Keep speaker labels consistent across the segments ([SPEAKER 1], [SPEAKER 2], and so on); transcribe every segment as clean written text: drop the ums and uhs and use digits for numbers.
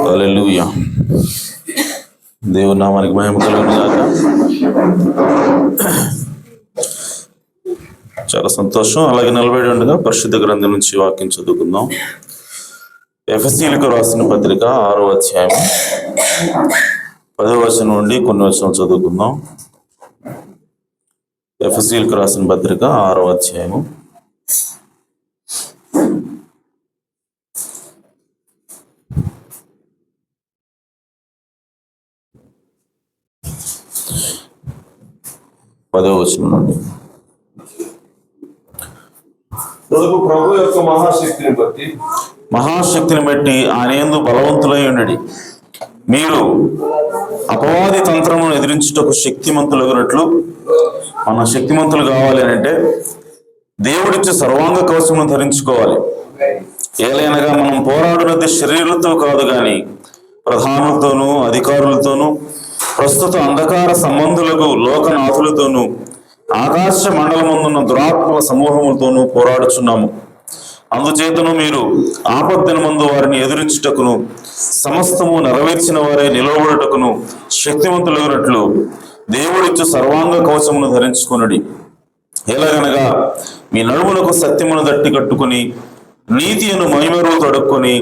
[SPEAKER 1] హల్లెలూయా. దేవుని నామానికి మహిమ కలుగును గాక. చాలా సంతోషం. అలాగే నిలబడి ఉండగా పరిశుద్ధ గ్రంథం నుంచి వాక్యం చదువుకుందాం. ఎఫెసీయులకు రాసిన పత్రిక 6వ అధ్యాయం 10వ వచనం నుండి కొన్ని వచనం చదువుకుందాం. ఎఫెసీయులకు రాసిన పత్రిక 6వ అధ్యాయము 10వ వచనం నుండి.
[SPEAKER 2] ప్రభు యొక్క
[SPEAKER 1] మహాశక్తిని బట్టి ఆయన యందు బలవంతులై ఉండి మీరు అపవాది తంత్రమును ఎదిరించుటకు శక్తిమంతులగినట్లు. మనం శక్తిమంతులు కావాలి అని అంటే దేవుడిచ్చే సర్వాంగ కవచమును ధరించుకోవాలి. ఏలైనగా మనం పోరాడునది శరీరులతో కాదు గాని ప్రధానులతోనూ అధికారులతోనూ ప్రస్తుత అంధకార సంబంధులకు లోకనాథులతోనూ ఆకాశ మండలమందున్న దురాత్మల సమూహములతోనూ పోరాడుచున్నాము. అందుచేతను మీరు ఆపద్దినమందు వారిని ఎదురించుటకును సమస్తము నెరవేర్చిన వారే నిలవబడుటకును శక్తివంతులగినట్లు దేవుడిచ్చు సర్వాంగ కవచమును ధరించుకొనుడి. ఎలాగనగా మీ నడుములకు సత్యమును దట్టి కట్టుకుని నీతియను మహిమరువు తొడుక్కొని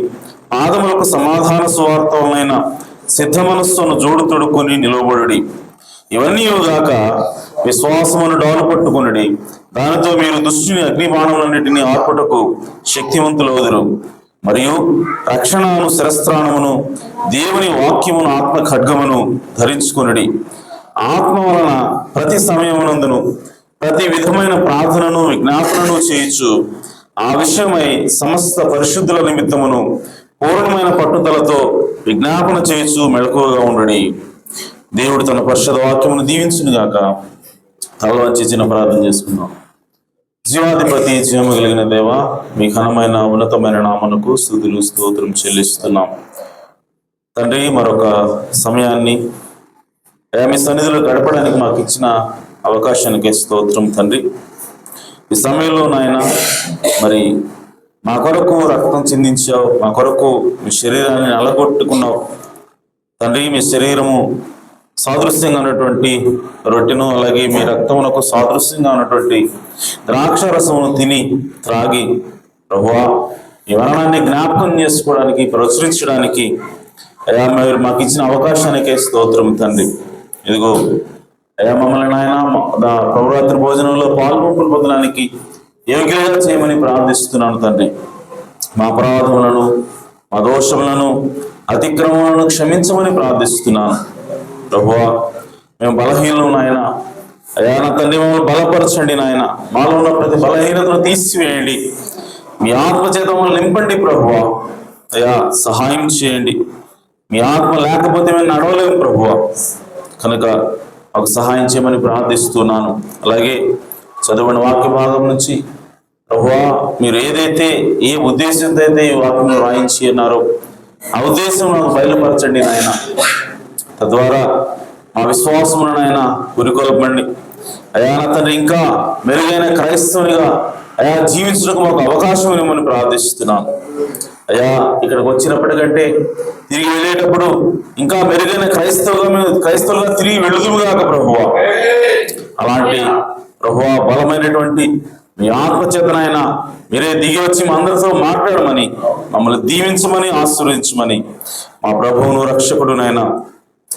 [SPEAKER 1] పాదములకు సమాధాన సువార్తలైన సిద్ధ మనస్సును జోడు తొడుక్కొని నిలవబడుడి. ఇవన్నీ గాక విశ్వాసమును డాలు పట్టుకొనుడి. దానితో మీరు దుష్టుని అగ్నిబాణములన్నిటినీ ఆర్పుటకు శక్తివంతులవుదురు. మరియు రక్షణను శిరస్త్రాణమును దేవుని వాక్యమును ఆత్మ ఖడ్గమును ధరించుకొనుడి. ఆత్మ వలన ప్రతి సమయమునందును ప్రతి విధమైన ప్రార్థనను విజ్ఞాపనను చేయొచ్చు. ఆ విషయమై సమస్త పరిశుద్ధుల నిమిత్తమును పూర్ణమైన పట్టుదలతో విజ్ఞాపన చేయొచ్చు మెళకువగా ఉండడి. దేవుడు తన పరిశుద్ధ వాక్యమును దీవించును గాక. తలవంచి చిన్న ప్రార్థన చేసుకుందాం. జీవాధిపతి, జీవము కలిగిన దేవ, మీ ఘనమైన ఉన్నతమైన నామమునకు స్తుతులు స్తోత్రం చెల్లిస్తున్నాం తండ్రి. మరొక సమయాన్ని మీ సన్నిధిలో గడపడానికి మాకు ఇచ్చిన అవకాశానికి స్తోత్రం తండ్రి. ఈ సమయంలో నాయన మరి మా కొరకు రక్తం చిందించావు, మా కొరకు మీ శరీరాన్ని నలగొట్టుకున్నావు తండ్రి. మీ శరీరము సాదృశ్యంగా ఉన్నటువంటి రొట్టెను, అలాగే మీ రక్తమునకు సాదృశ్యంగా ఉన్నటువంటి ద్రాక్ష రసమును తిని త్రాగి ప్రభువా ఈ మరణాన్ని జ్ఞాపకం చేసుకోవడానికి, ప్రచురించడానికి అయా మీరు మాకు ఇచ్చిన అవకాశానికే స్తోత్రం తండ్రి. ఇదిగో అయా మమ్మల్ని నాయన ప్రభురాత్రి భోజనంలో పాల్గొనడానికి యోగ్యంగా చేయమని ప్రార్థిస్తున్నాను తండ్రి. మా అపరాధములను, మా దోషములను, అతిక్రమములను క్షమించమని ప్రార్థిస్తున్నాను ప్రభువా. మేము బలహీనలు నాయన. అయా నా తండ్రి మమ్మల్ని బలపరచండి నాయన. మాలో ఉన్న ప్రతి బలహీనతను తీసివేయండి. మీ ఆత్మ చేత మమ్మల్ని నింపండి ప్రభువా. అయా సహాయం చేయండి. మీ ఆత్మ లేకపోతే మేము నడవలేము ప్రభువా. కనుక ఒక సహాయం చేయమని ప్రార్థిస్తున్నాను. అలాగే చదవని వాక్య భాగం నుంచి ప్రభువా మీరు ఏదైతే ఏ ఉద్దేశంతో అయితే ఈ వాక్యం రాయించి ఉన్నారో ఆ ఉద్దేశం నాకు బయలుపరచండి నాయన. తద్వారా మా విశ్వాసమును నాయన పురికొల్పండి అయా నా తండ్రి. ఇంకా మెరుగైన క్రైస్తవునిగా అయా జీవించడానికి మాకు అవకాశం ఇవ్వమని ప్రార్థిస్తున్నాను అయా. ఇక్కడికి వచ్చినప్పటికంటే తిరిగి వెళ్ళేటప్పుడు ఇంకా మెరుగైన క్రైస్తవులుగా తిరిగి వెళుదుముగాక ప్రభువా. అలాంటి ప్రభువా బలమైనటువంటి మీ ఆత్మచేతనైన మీరే దిగి వచ్చి మా అందరితో మాట్లాడమని, మమ్మల్ని దీవించమని, ఆశీర్వదించమని మా ప్రభువును రక్షకుడునైనా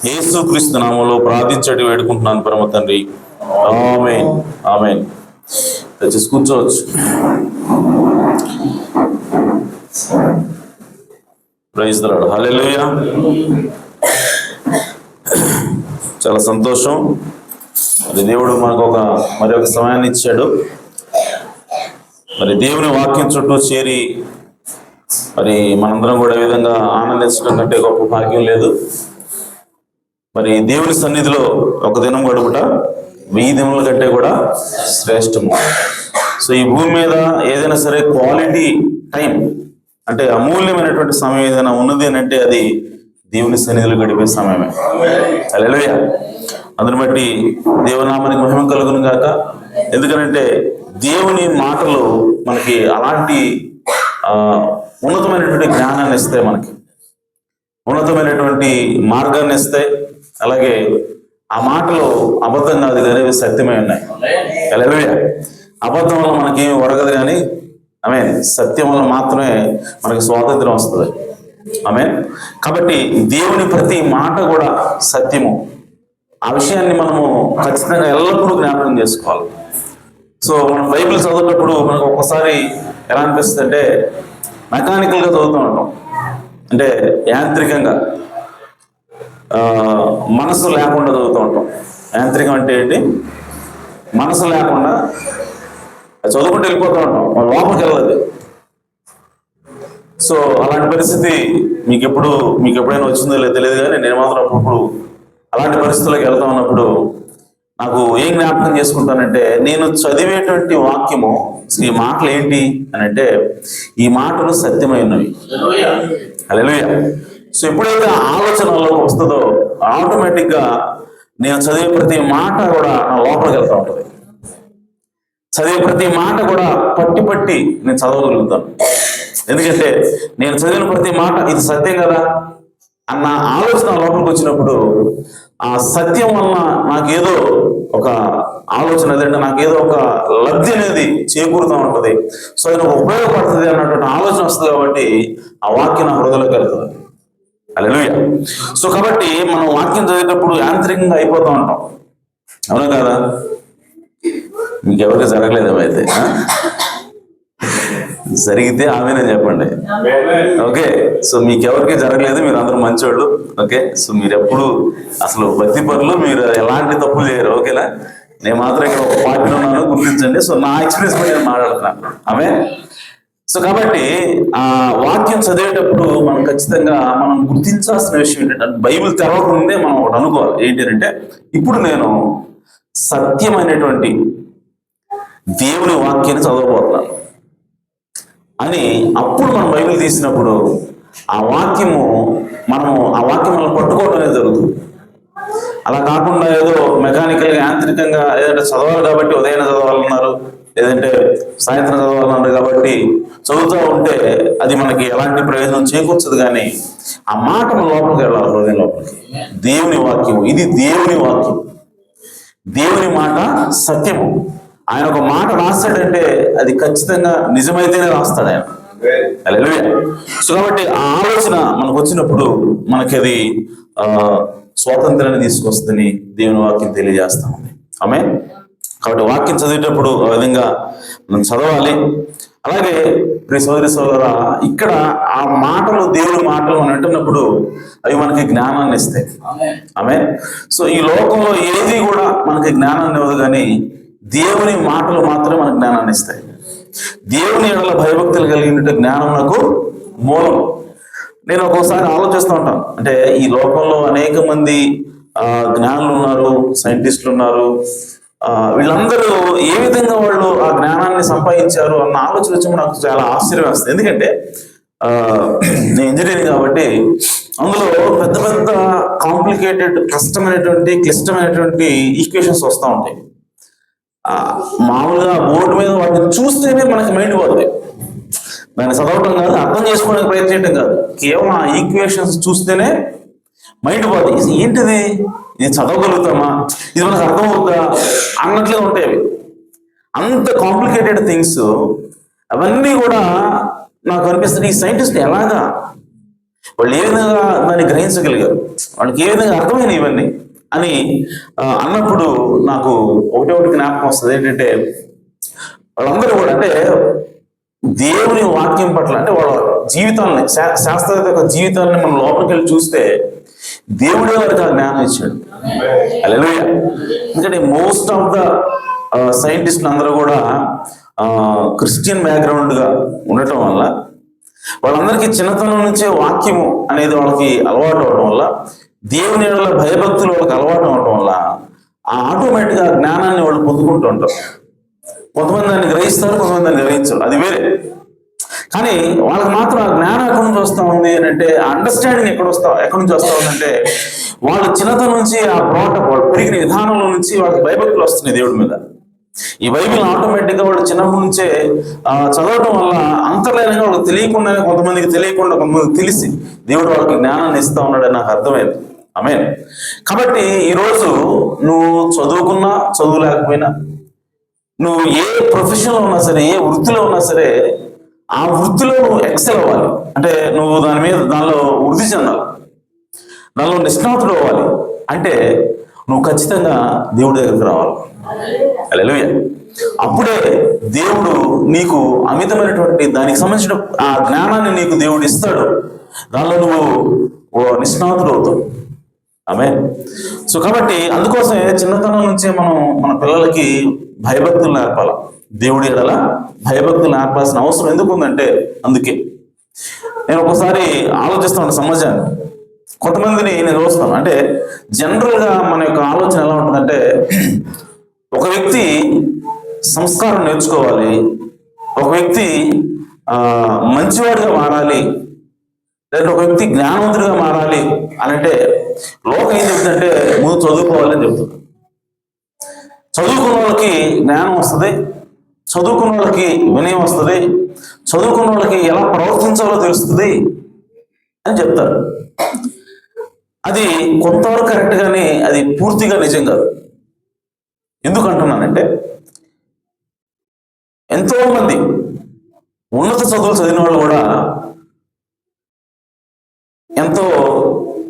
[SPEAKER 1] యేసుక్రీస్తు నామములో ప్రార్థించటి వేడుకుంటున్నాను పరమ తండ్రి. ఆమేన్. ఆమేన్. దయచేసి కూర్చోవచ్చు. Praise the Lord. హల్లెలూయా. చాలా సంతోషం. మరి దేవుడు మనకు మరి ఒక సమయాన్ని ఇచ్చాడు. మరి దేవుని వాక్యం చుట్టూ చేరి మరి మనందరం కూడా ఈ విధంగా ఆనందించడం కంటే గొప్ప భాగ్యం లేదు. మరి దేవుని సన్నిధిలో ఒక దినం గడుపుట 1000 దినముల కంటే కూడా శ్రేష్టము. సో ఈ భూమి మీద ఏదైనా సరే క్వాలిటీ టైం అంటే అమూల్యమైనటువంటి సమయం ఏదైనా ఉన్నది అని అంటే అది దేవుని సన్నిధిలో గడిపే సమయమే. హల్లెలూయా. అందుని బట్టి దేవునామానికి మహిమ కలుగును గాక. ఎందుకనంటే దేవుని మాటలు మనకి అలాంటి ఉన్నతమైనటువంటి జ్ఞానాన్ని ఇస్తాయి, మనకి ఉన్నతమైనటువంటి మార్గాన్ని ఇస్తాయి. అలాగే ఆ మాటలు అబద్ధం కాదు కానీ సత్యమై ఉన్నాయి. హల్లెలూయా. అబద్ధం వల్ల మనకేమి ఒరగదు కానీ ఆమేన్, సత్యం వల్ల మాత్రమే మనకి స్వాతంత్రం వస్తుంది. ఆమేన్. కాబట్టి దేవుని ప్రతి మాట కూడా సత్యము. ఆ విషయాన్ని మనము ఖచ్చితంగా ఎల్లప్పుడూ జ్ఞాపకం చేసుకోవాలి. సో మనం బైబిల్ చదువుతున్నప్పుడు మనకు ఒక్కసారి ఎలా అనిపిస్తుంది అంటే మెకానికల్గా చదువుతూ ఉంటాం, అంటే యాంత్రికంగా, మనసు లేకుండా చదువుతూ ఉంటాం. యాంత్రికం అంటే ఏంటి? మనసు లేకుండా చదువుకుంటూ వెళ్ళిపోతూ ఉంటాం, మన లోపలికి వెళ్ళదు. సో అలాంటి పరిస్థితి మీకు ఎప్పుడైనా వచ్చిందో లేదో తెలియదు కానీ నేను మాత్రం అప్పుడు అలాంటి పరిస్థితుల్లోకి వెళ్తా ఉన్నప్పుడు నాకు ఏం జ్ఞాపకం చేసుకుంటానంటే, నేను చదివేటువంటి వాక్యము ఈ మాటలు ఏంటి అని అంటే ఈ మాటలు సత్యమైనవి. హల్లెలూయా. సో ఎప్పుడైతే ఆలోచనలో వస్తుందో ఆటోమేటిక్గా నేను చదివే ప్రతి మాట కూడా నా లోపలికి వెళ్తూ ఉంటుంది. చదివే ప్రతి మాట కూడా పట్టి నేను చదవగలుగుతాను. ఎందుకంటే నేను చదివిన ప్రతి మాట ఇది సత్యం కదా అన్న ఆలోచన లోపలికి వచ్చినప్పుడు ఆ సత్యం వలన నాకేదో ఒక ఆలోచన అదంటే నాకేదో ఒక లబ్ధి అనేది చేకూరుతూ ఉంటుంది. సో అది నాకు ఉపయోగపడుతుంది అన్నటువంటి ఆలోచన వస్తుంది కాబట్టి ఆ వాక్యం నా హృదయంలోకి వెళ్తుంది. హల్లెలూయా. సో కాబట్టి మనం వాక్యం చదివేటప్పుడు యాంత్రికంగా అయిపోతూ ఉంటాం, అవునా కదా? మీకు ఎవరికి జరగలేదేమో అయితే? జరిగితే ఆమెనే చెప్పండి. ఓకే. సో మీకు ఎవరికి జరగలేదు, మీరు అందరూ మంచోళ్ళు. ఓకే. సో మీరు ఎప్పుడు అసలు భక్తి పనులు మీరు ఎలాంటి తప్పులు చేయరు. ఓకేనా? నేను మాత్రం ఇక్కడ ఒక పార్టీలో ఉన్నాను, గుర్తించండి. సో నా ఎక్స్పీరియన్స్ మీద నేను మాట్లాడుతున్నాను. ఆమె. సో కాబట్టి ఆ వాక్యం చదివేటప్పుడు మనం ఖచ్చితంగా మనం గుర్తించాల్సిన విషయం ఏంటంటే బైబిల్ తెరవకముందే మనం ఒకటి అనుకోవాలి. ఏంటంటే ఇప్పుడు నేను సత్యమైనటువంటి దేవుని వాక్యాన్ని చదవబోతున్నాను అని. అప్పుడు మనం బైబిల్ తీసినప్పుడు ఆ వాక్యం మనం పట్టుకోవడం అనేది జరుగుతుంది. అలా కాకుండా ఏదో మెకానికల్గా యాంత్రికంగా ఏదంటే చదవాలి కాబట్టి ఉదయం చదవాలన్నారు, లేదంటే సాయంత్రం చదవాలన్నారు కాబట్టి చదువుతూ ఉంటే అది మనకి ఎలాంటి ప్రయోజనం చేకూర్చదు. కానీ ఆ మాట మన లోపలికి వెళ్ళాలి, హృదయం లోపలికి. దేవుని వాక్యం ఇది, దేవుని వాక్యం, దేవుని మాట సత్యము. ఆయన ఒక మాట రాస్తాడంటే అది ఖచ్చితంగా నిజమైతేనే రాస్తాడు ఆయన. హల్లెలూయా. సో కాబట్టి ఆ ఆలోచన మనకు వచ్చినప్పుడు మనకి అది స్వాతంత్రాన్ని తీసుకొస్తుందని దేవుని వాక్యం తెలియజేస్తా ఉంది. ఆమేన్. కాబట్టి వాక్యం చదివేటప్పుడు ఆ విధంగా మనం చదవాలి. అలాగే ప్రియ సోదరి సోదరా, ఇక్కడ ఆ మాటలు, దేవుని మాటలు మనం వింటున్నప్పుడు అవి మనకి జ్ఞానాన్ని ఇస్తాయి. ఆమేన్. సో ఈ లోకంలో ఏది కూడా మనకి జ్ఞానాన్ని ఇవ్వదు, కానీ దేవుని మాటలు మాత్రమే మనకు జ్ఞానాన్ని ఇస్తాయి. దేవుని ఎడల భయభక్తులు కలిగిన జ్ఞానం నాకు మూలం. నేను ఒక్కోసారి ఆలోచిస్తూ ఉంటాను, అంటే ఈ లోకంలో అనేక మంది జ్ఞానులు ఉన్నారు, సైంటిస్టులు ఉన్నారు. వీళ్ళందరూ ఏ విధంగా వాళ్ళు ఆ జ్ఞానాన్ని సంపాదించారు అన్న ఆలోచన వచ్చి నాకు చాలా ఆశ్చర్యం వస్తుంది. ఎందుకంటే నేను ఇంజనీరింగ్ కాబట్టి అందులో పెద్ద పెద్ద కాంప్లికేటెడ్, క్లిష్టమైనటువంటి ఈక్వేషన్స్ వస్తూ ఉంటాయి. మామూలుగా బోర్డు మీద వాటిని చూస్తేనే మనకి మైండ్ పోతుంది. దాన్ని చదవటం కాదు, అర్థం చేసుకోవడానికి ప్రయత్నించడం కాదు, కేవలం ఆ ఈక్వేషన్స్ చూస్తేనే మైండ్ పోతుంది. ఏంటిది, ఇది చదవగలుగుతామా, ఇది మనకు అర్థమవుతుందా అన్నట్లే ఉంటాయి. అంత కాంప్లికేటెడ్ థింగ్స్ అవన్నీ కూడా నాకు అనిపిస్తుంది, ఈ సైంటిస్ట్ ఎలాగా వాళ్ళు ఏ విధంగా దాన్ని గ్రహించగలిగారు, వాళ్ళకి ఏ విధంగా అర్థమైనవి ఇవన్నీ అని అన్నప్పుడు నాకు ఒకటి జ్ఞాపకం వస్తుంది. ఏంటంటే వాళ్ళందరూ కూడా అంటే దేవుని వాక్యం పట్ల అంటే వాళ్ళ జీవితాలని, శాస్త్రవేత్త యొక్క జీవితాలని మనం లోపలికి వెళ్ళి చూస్తే దేవుడే వారికి ఆ జ్ఞానం ఇచ్చాడు. హల్లెలూయా. ఎందుకంటే మోస్ట్ ఆఫ్ ద సైంటిస్టులు అందరూ కూడా క్రిస్టియన్ బ్యాక్గ్రౌండ్గా ఉండటం వల్ల వాళ్ళందరికీ చిన్నతనం నుంచే వాక్యము అనేది వాళ్ళకి అలవాటు అవడం వల్ల, దేవుని యెడల భయభక్తులు వాళ్ళకి అలవాటు అవడం వల్ల ఆ ఆటోమేటిక్గా జ్ఞానాన్ని వాళ్ళు పొందుకుంటూ ఉంటారు. కొంతమంది దాన్ని గ్రహిస్తారు, కొంతమంది దాన్ని గ్రహించరు, అది వేరే. కానీ వాళ్ళకి మాత్రం ఆ జ్ఞానం ఎక్కడి నుంచి వస్తూ ఉంది అని అంటే, ఆ అండర్స్టాండింగ్ ఎక్కడి నుంచి వస్తూ ఉందంటే వాళ్ళు చిన్నతనం నుంచి ఆ బ్రాటప్, వాళ్ళు పెరిగిన విధానంలో నుంచి వాళ్ళకి భయభక్తులు వస్తున్నాయి దేవుడి మీద. ఈ బైబిల్ ఆటోమేటిక్గా వాళ్ళు చిన్నప్పటి నుంచే చదవటం వల్ల అంతర్లీనంగా వాళ్ళకి తెలియకుండానే, కొంతమందికి తెలియకుండా కొంతమందికి తెలిసి దేవుడు వాళ్ళకి జ్ఞానాన్ని ఇస్తా ఉన్నాడని నాకు అర్థమైంది. ఆమేన్. కాబట్టి ఈరోజు నువ్వు చదువుకున్నా చదువు లేకపోయినా, నువ్వు ఏ ప్రొఫెషన్లో ఉన్నా సరే, ఏ వృత్తిలో ఉన్నా సరే, ఆ వృత్తిలో నువ్వు ఎక్సెల్ అవ్వాలి. అంటే నువ్వు దానిలో వృద్ధి చెందాలి, దానిలో నిష్ణాతుడు అవ్వాలి. అంటే నువ్వు ఖచ్చితంగా దేవుడి దగ్గరికి రావాలి. హల్లెలూయా. అప్పుడే దేవుడు నీకు అమితమైనటువంటి దానికి సంబంధించిన ఆ జ్ఞానాన్ని నీకు దేవుడు ఇస్తాడు. దానిలో నువ్వు నిష్ణాతుడు అవుతావు. ఆమేన్. సో కాబట్టి అందుకోసమే చిన్నతనం నుంచే మనం మన పిల్లలకి భయభక్తులు నేర్పాలి. దేవుడి యెడల భయభక్తులు నేర్పాల్సిన అవసరం ఎందుకు ఉందంటే, అందుకే నేను ఒకసారి ఆలోచిస్తాను సమాజాన్ని. కొంతమందిని నేను చూస్తాను, అంటే జనరల్గా మన యొక్క ఆలోచన ఎలా ఉంటుందంటే, ఒక వ్యక్తి సంస్కారం నేర్చుకోవాలి, ఒక వ్యక్తి మంచివాడిగా మారాలి, లేదా ఒక వ్యక్తి జ్ఞానవంతుడిగా మారాలి అని అంటే లోకం ఏం చెప్తుందంటే ముందు చదువుకోవాలని చెప్తుంది. చదువుకున్న వాళ్ళకి జ్ఞానం వస్తుంది, చదువుకున్న వాళ్ళకి వినయం వస్తుంది, చదువుకున్న వాళ్ళకి ఎలా ప్రవర్తించాలో తెలుస్తుంది అని చెప్తారు. అది కొంతవరకు కరెక్ట్, కానీ అది పూర్తిగా నిజం కాదు. ఎందుకంటున్నానంటే, ఎంతో మంది ఉన్నత చదువులు చదివిన వాళ్ళు కూడా ఎంతో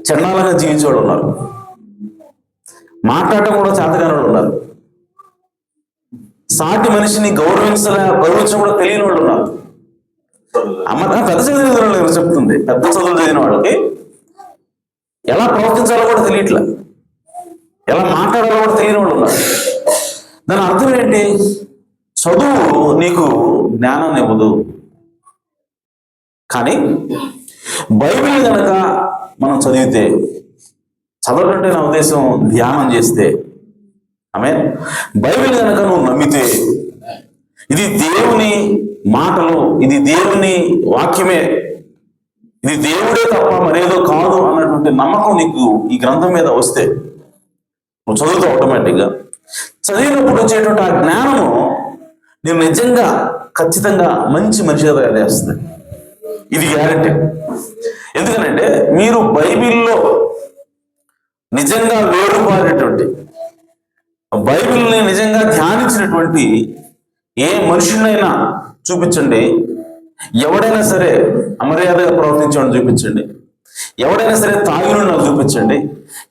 [SPEAKER 1] చండాలంగా జీవించేవాళ్ళు ఉన్నారు, మాట్లాడటం కూడా చేతకాని వాళ్ళు ఉన్నారు, సాటి మనిషిని గౌరవించడం కూడా తెలియని వాళ్ళు ఉన్నారు. పెద్ద చదివిన వాళ్ళు చెప్తుంది, పెద్ద చదువులు చదివిన వాళ్ళకి ఎలా ప్రవర్తించాలో కూడా తెలియట్లా, ఎలా మాట్లాడాలో కూడా తెలియని వాళ్ళు ఉన్నారు. దాని అర్థం ఏంటి? చదువు నీకు జ్ఞానాన్ని ఇవ్వదు, కానీ బైబిల్ కనుక మనం చదివితే, చదవటంటే నా ఉద్దేశం ధ్యానం చేస్తే, ఆమేన్, బైబిల్ కనుక నువ్వు నమ్మితే, ఇది దేవుని మాటలు, ఇది దేవుని వాక్యమే, ఇది దేవుడే తప్ప మరేదో కాదు అన్నటువంటి నమ్మకం నీకు ఈ గ్రంథం మీద వస్తే నువ్వు చదువుతావు. ఆటోమేటిక్గా చదివినప్పుడు వచ్చేటువంటి ఆ జ్ఞానము నేను నిజంగా ఖచ్చితంగా మంచి మనిషిగా తయారు చేస్తుంది. ఇది గ్యారెంటీ. ఎందుకనంటే మీరు బైబిల్లో నిజంగా వేరుపారేటువంటి, బైబిల్ని నిజంగా ధ్యానించినటువంటి ఏ మనుషునైనా చూపించండి, ఎవడైనా సరే అమర్యాదగా ప్రవర్తించేవాడిని చూపించండి, ఎవడైనా సరే తాగినోడు నాకు చూపించండి,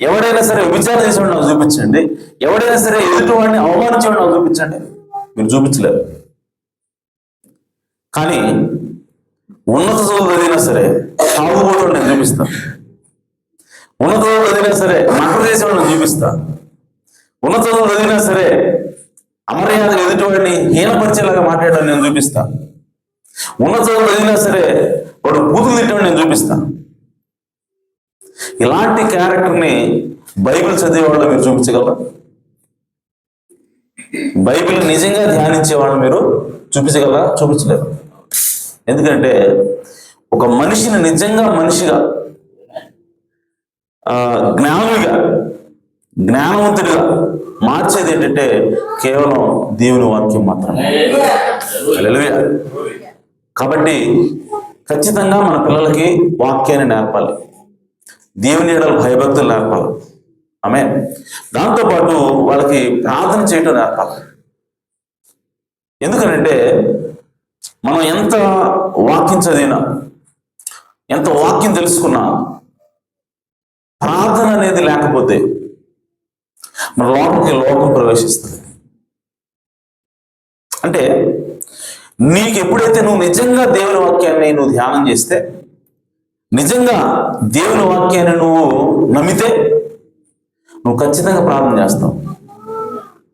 [SPEAKER 1] ఎవడైనా సరే విచారణ చేసేవాడు నాకు చూపించండి, ఎవడైనా సరే ఎదుటివాడిని అవమానించేవాడు నాకు చూపించండి. మీరు చూపించలేరు. కానీ ఉన్నత చదువులు చదివినా సరే తాగుబోతుడు నేను చూపిస్తాను, ఉన్నత చదువులు చదివినా సరే మటర్ చేసేవాడు నేను చూపిస్తాను, ఉన్నత చదువులు చదివినా సరే అమర్యాద ఎదుటివాడిని హీనపరిచేలాగా మాట్లాడడం నేను చూపిస్తాను, ఉన్నత చదువులు చదివినా సరే వాడు బూతులు తిట్టడం నేను చూపిస్తాను. ఇలాంటి క్యారెక్టర్ని బైబిల్ చదివే వాళ్ళు మీరు చూపించగలరా? బైబిల్ నిజంగా ధ్యానించే వాళ్ళు మీరు చూపించగలరా? చూపించలేరు. ఎందుకంటే ఒక మనిషిని నిజంగా మనిషిగా, జ్ఞానుడిగా, జ్ఞానవంతుడిగా మార్చేది ఏంటంటే కేవలం దేవుని వాక్యం మాత్రమే. హల్లెలూయా. కాబట్టి ఖచ్చితంగా మన పిల్లలకి వాక్యాన్ని నేర్పాలి, దేవుని యెడల భయభక్తులు నేర్పాలి. ఆమేన్. దాంతోపాటు వాళ్ళకి ప్రార్థన చేయటం నేర్పాలి. ఎందుకనంటే మనం ఎంత వాక్యం చదివినా, ఎంత వాక్యం తెలుసుకున్నా, ప్రార్థన అనేది లేకపోతే మన లోకం ప్రవేశిస్తుంది. అంటే నీకు ఎప్పుడైతే నువ్వు నిజంగా దేవుని వాక్యాన్ని నువ్వు ధ్యానం చేస్తే, నిజంగా దేవుని వాక్యాన్ని నువ్వు నమ్మితే, నువ్వు ఖచ్చితంగా ప్రార్థన చేస్తావు.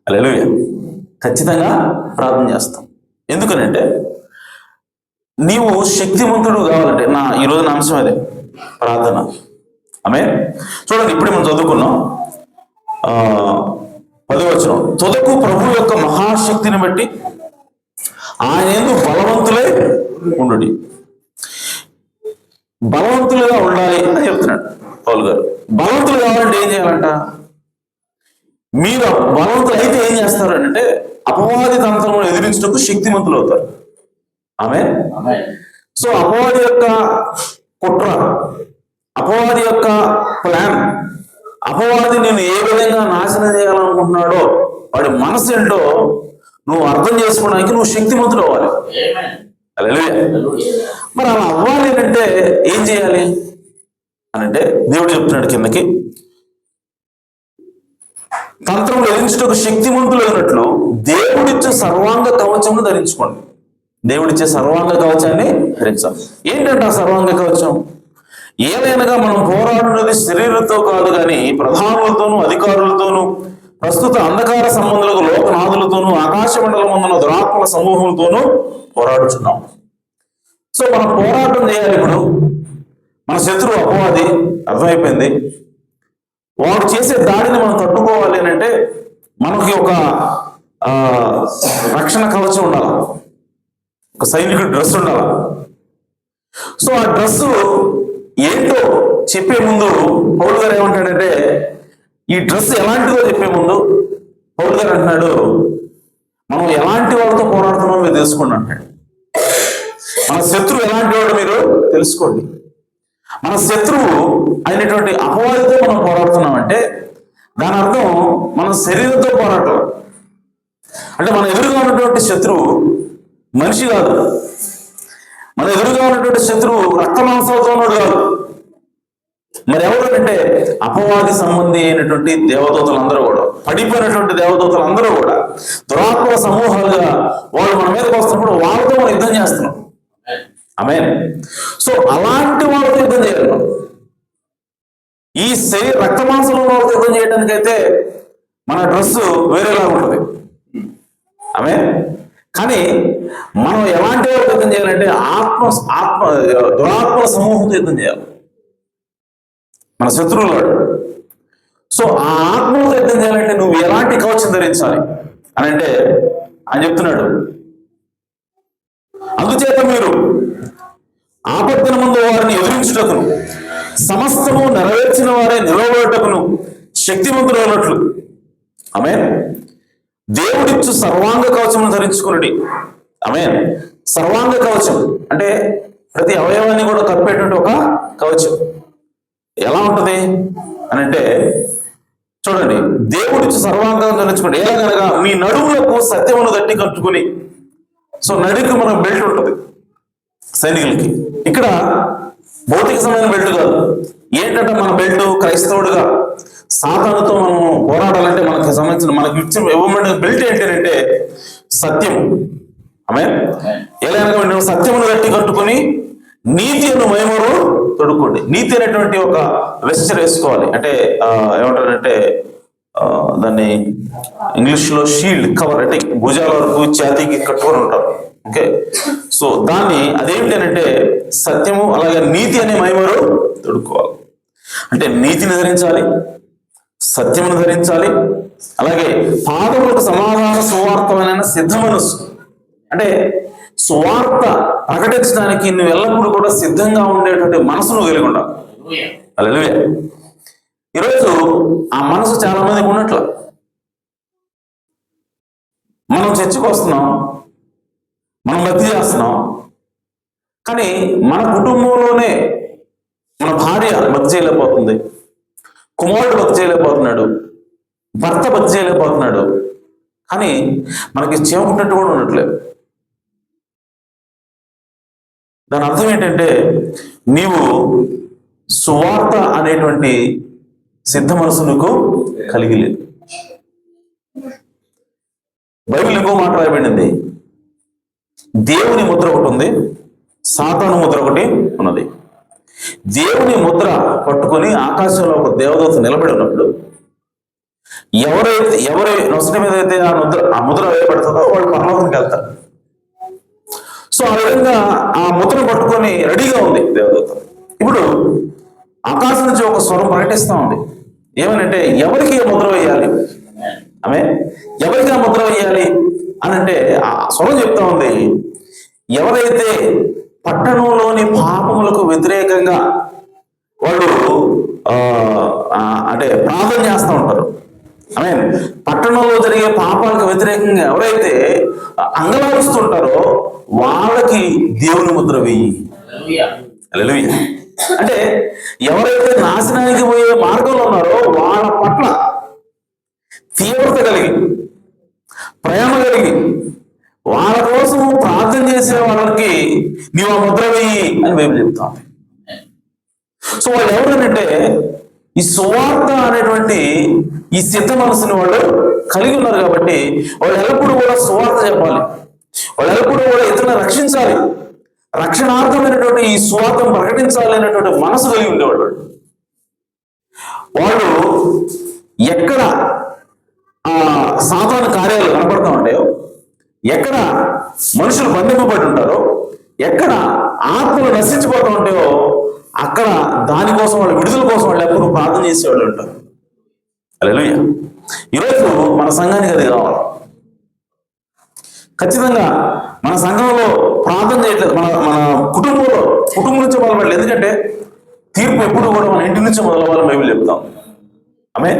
[SPEAKER 1] హల్లెలూయా. ఖచ్చితంగా ప్రార్థన చేస్తావు. ఎందుకనంటే నీవు శక్తివంతుడు కావాలంటే, ఈరోజు నా అంశం అదే, ప్రార్థన. ఆమేన్. చూడండి, ఇప్పుడే మనం చదువుకున్నాం 10వ వచనం. తుదకు ప్రభు యొక్క మహాశక్తిని బట్టి ఆయన యందు బలవంతులై ఉండుడి. బలవంతులుగా ఉండాలి అని చెప్తున్నాడు పౌలు గారు. బలవంతులు కావాలంటే ఏం చేయాలంట? మీరు బలవంతులు అయితే ఏం చేస్తారు అంటే అపవాది తంత్రమును ఎదిరించడానికి శక్తిమంతులు అవుతారు. ఆమేన్. సో అపవాది యొక్క కుట్ర, అపవాది యొక్క ప్లాన్, అపవాది నేను ఏ విధంగా నాశనం చేయాలనుకుంటున్నాడో వాడి మనసు ఏంటో నువ్వు అర్థం చేసుకోవడానికి నువ్వు శక్తిమంతుడు అవ్వాలి. హల్లెలూయా. మరి అలా అవ్వాలి అంటే ఏం చేయాలి అని అంటే దేవుడు చెప్తున్నాడు కిందకి, తంత్రములు ఎదిరించుటకు శక్తిమంతులు అయినట్లు దేవుడిచ్చే సర్వాంగ కవచమును ధరించుకోండి. దేవుడిచ్చే సర్వాంగ కవచాన్ని ధరించాలి. ఏంటంటే ఆ సర్వాంగ కవచం? ఏదైనాగా మనం పోరాడున్నది శరీరంతో కాదు కానీ ప్రధానులతోనూ అధికారులతోనూ ప్రస్తుత అంధకార సంబంధులకు లోకనాథులతోనూ ఆకాశ మండలం ఉన్న దురాత్మల సమూహంతోనూ పోరాడుచున్నాం. సో మనం పోరాటం చేయాలి. ఇప్పుడు మన శత్రువు అపవాది అర్థమైపోయింది. వాడు చేసే దాడిని మనం తట్టుకోవాలి అని అంటే మనకి ఒక రక్షణ కవచం ఉండాలి, ఒక సైనికుడి డ్రెస్ ఉండాలి. సో ఆ డ్రెస్ ఏంటో చెప్పే ముందు పౌలు గారు ఏమంటాడంటే, ఈ డ్రెస్ ఎలాంటిదో చెప్పే ముందు పౌలు గారు అంటున్నాడు, మనం ఎలాంటి వాళ్ళతో పోరాడుతున్నామో మీరు తెలుసుకోండి అంటాడు. మన శత్రువు ఎలాంటి వాడు మీరు తెలుసుకోండి. మన శత్రువు అయినటువంటి అపవాదితో మనం పోరాడుతున్నామంటే దాని అర్థం మన శరీరంతో పోరాటం. అంటే మన ఎదురుగా ఉన్నటువంటి శత్రువు మనిషి కాదు, మన ఎదురుగా ఉన్నటువంటి శత్రువు రక్త మాంసాలతో ఉన్నాడు కాదు. మరి ఎవరు అంటే అపవాది సంబంధి అయినటువంటి దేవదూతలందరూ కూడా, పడిపోయినటువంటి దేవదూతలందరూ కూడా దురాత్మ సమూహాలుగా వాళ్ళు మన మీదకి వస్తున్నప్పుడు వాళ్ళతో మనం యుద్ధం చేస్తున్నాం. ఆమేన్. సో అలాంటి వాళ్ళతో యుద్ధం చేయాలి. ఈ రక్త మాంసంలో వాళ్ళతో యుద్ధం చేయడానికైతే మన డ్రెస్సు వేరేలా ఉంటుంది. ఆమేన్. కానీ మనం ఎలాంటి వాళ్ళతో యుద్ధం చేయాలంటే దురాత్మల సమూహంతో యుద్ధం చేయాలి, మన శత్రువులు వాడు. సో ఆ ఆత్మతో యుద్ధం చేయాలంటే నువ్వు ఎలాంటి కవచం ధరించాలి అని అంటే ఆయన చెప్తున్నాడు, అందుచేత మీరు ఆపత్తిన ముందు వారిని ఎదిరించుటకును సమస్తము నెరవేర్చిన వారే నిలవబడుటకును శక్తిమంతులు అన్నట్లు. ఆమేన్. దేవుడిచ్చు సర్వాంగ కవచమును ధరించుకుని. ఆమేన్. సర్వాంగ కవచం అంటే ప్రతి అవయవాన్ని కూడా కప్పేటువంటి ఒక కవచం. ఎలా ఉంటుంది అని అంటే చూడండి, దేవుడిచ్చు సర్వాంగం ధరించుకోండి. ఎలాగనగా మీ నడుములకు సత్యమును దట్టి కట్టుకుని. సో నడికి మన బెల్ట్ ఉంటుంది సైనికులకి. ఇక్కడ భౌతికమైన బెల్ట్ కాదు. ఏంటంటే మన బెల్ట్ క్రైస్తవుడిగా సాతానుతో మనం పోరాడాలంటే మనకి సంబంధించిన మనకి ఇవ్వబడిన బెల్ట్ ఏంటంటే సత్యం. ఆమేన్. ఎలాగనగా సత్యమును గట్టి కట్టుకుని నీతి అను మైమరు తొడుక్కోండి. నీతి అనేటువంటి ఒక వెస్చర్ వేసుకోవాలి. అంటే ఏమంటారంటే దాన్ని ఇంగ్లీష్లో షీల్డ్ కవర్, అంటే భుజాల వరకు ఛాతీకి కట్టుకొని ఉంటారు. ఓకే. సో దాన్ని అదేమిటి అంటే సత్యము అలాగే నీతి అనే మైమరు తొడుక్కోవాలి. అంటే నీతిని ధరించాలి, సత్యమును ధరించాలి, అలాగే పాదములకు సమాధాన సువార్తమైన సిద్ధ మనస్సు. అంటే సువార్త ప్రకటించడానికి నువ్వు ఎల్లప్పుడూ కూడా సిద్ధంగా ఉండేటువంటి మనసును కలిగి ఉండాలి. హల్లెలూయా. ఈరోజు ఆ మనసు చాలా మందికి ఉన్నట్లు. మనం చర్చకు వస్తున్నాం, మనం భక్తి చేస్తున్నాం, కానీ మన కుటుంబంలోనే మన భార్య భక్తి చేయలేకపోతుంది, కుమారుడు భక్తి చేయలేకపోతున్నాడు, భర్త భక్తి చేయలేకపోతున్నాడు. కానీ మనకి చేపట్టినట్టు కూడా ఉండట్లేదు. దాని అర్థం ఏంటంటే నీవు సువార్త అనేటువంటి సిద్ధ మనసు నీకు కలిగి లేదు. బైబిల్ ఇంకో మాట రాయబడింది, దేవుని ముద్ర ఒకటి ఉంది, సాతాను ముద్ర ఒకటి ఉన్నది. దేవుని ముద్ర పట్టుకొని ఆకాశంలో ఒక దేవదూత నిలబడి ఉన్నప్పుడు ఎవరి నొసటి మీద అయితే ఆ ముద్ర వేయబడుతుందో వాళ్ళు పరలోకానికి వెళ్తారు. సో ఆ విధంగా ఆ ముద్రను పట్టుకొని రెడీగా ఉంది దేవదూత. ఇప్పుడు ఆకాశం నుంచి ఒక స్వరం ప్రకటిస్తూ ఉంది, ఏమనంటే ఎవరికి ఆ ముద్ర వేయాలి, ఆమె ఎవరికి ఆ ముద్ర వేయాలి అని అంటే ఆ స్వరం చెప్తా ఉంది, ఎవరైతే పట్టణంలోని పాపములకు వ్యతిరేకంగా వాళ్ళు అంటే ప్రార్థన చేస్తూ ఉంటారు. ఆమె పట్టణంలో జరిగే పాపాలకు వ్యతిరేకంగా ఎవరైతే అంగలారుస్తుంటారో వాళ్ళకి దేవుని ముద్ర వెయ్యి. హల్లెలూయా. అంటే ఎవరైతే నాశనానికి పోయే మార్గంలో ఉన్నారో వాళ్ళ పట్ల తీవ్రత కలిగి, ప్రేమ కలిగి, వాళ్ళ కోసం ప్రార్థన చేసే వాళ్ళకి నీవు ఆ ముద్ర వెయ్యి అని బైబిల్ చెప్తాం. సో వాళ్ళు ఎవరంటే ఈ సువార్త అనేటువంటి ఈ సిద్ధ మనసుని వాళ్ళు కలిగి ఉన్నారు కాబట్టి వాళ్ళు ఎల్లప్పుడూ కూడా సువార్త చెప్పాలి, వాళ్ళు ఎల్లప్పుడూ కూడా ఇతరులను రక్షించాలి, రక్షణార్థమైనటువంటి ఈ సువార్తను ప్రకటించాలి అనేటువంటి మనసు కలిగి ఉండేవాళ్ళు. వాళ్ళు ఎక్కడ సాధారణ కార్యాలు కనపడుతూ ఉంటాయో, ఎక్కడ మనుషులు బంధింపబడి ఉంటారో, ఎక్కడ ఆత్మలు నశించిపోతూ ఉంటాయో అక్కడ దానికోసం వాళ్ళు విడుదల కోసం వాళ్ళు ఎప్పుడు ప్రార్థన చేసేవాళ్ళు ఉంటారు. హల్లెలూయా. ఈరోజు మన సంఘానికి అది కావాలి. ఖచ్చితంగా మన సంఘంలో ప్రార్థన చేయట్లేదు, మన కుటుంబం నుంచి మొదలవ్వాలి. ఎందుకంటే తీర్పు ఎప్పుడు కూడా మన ఇంటి నుంచి మొదలవ్వాలని బైబిల్ చెప్తాం. ఆమె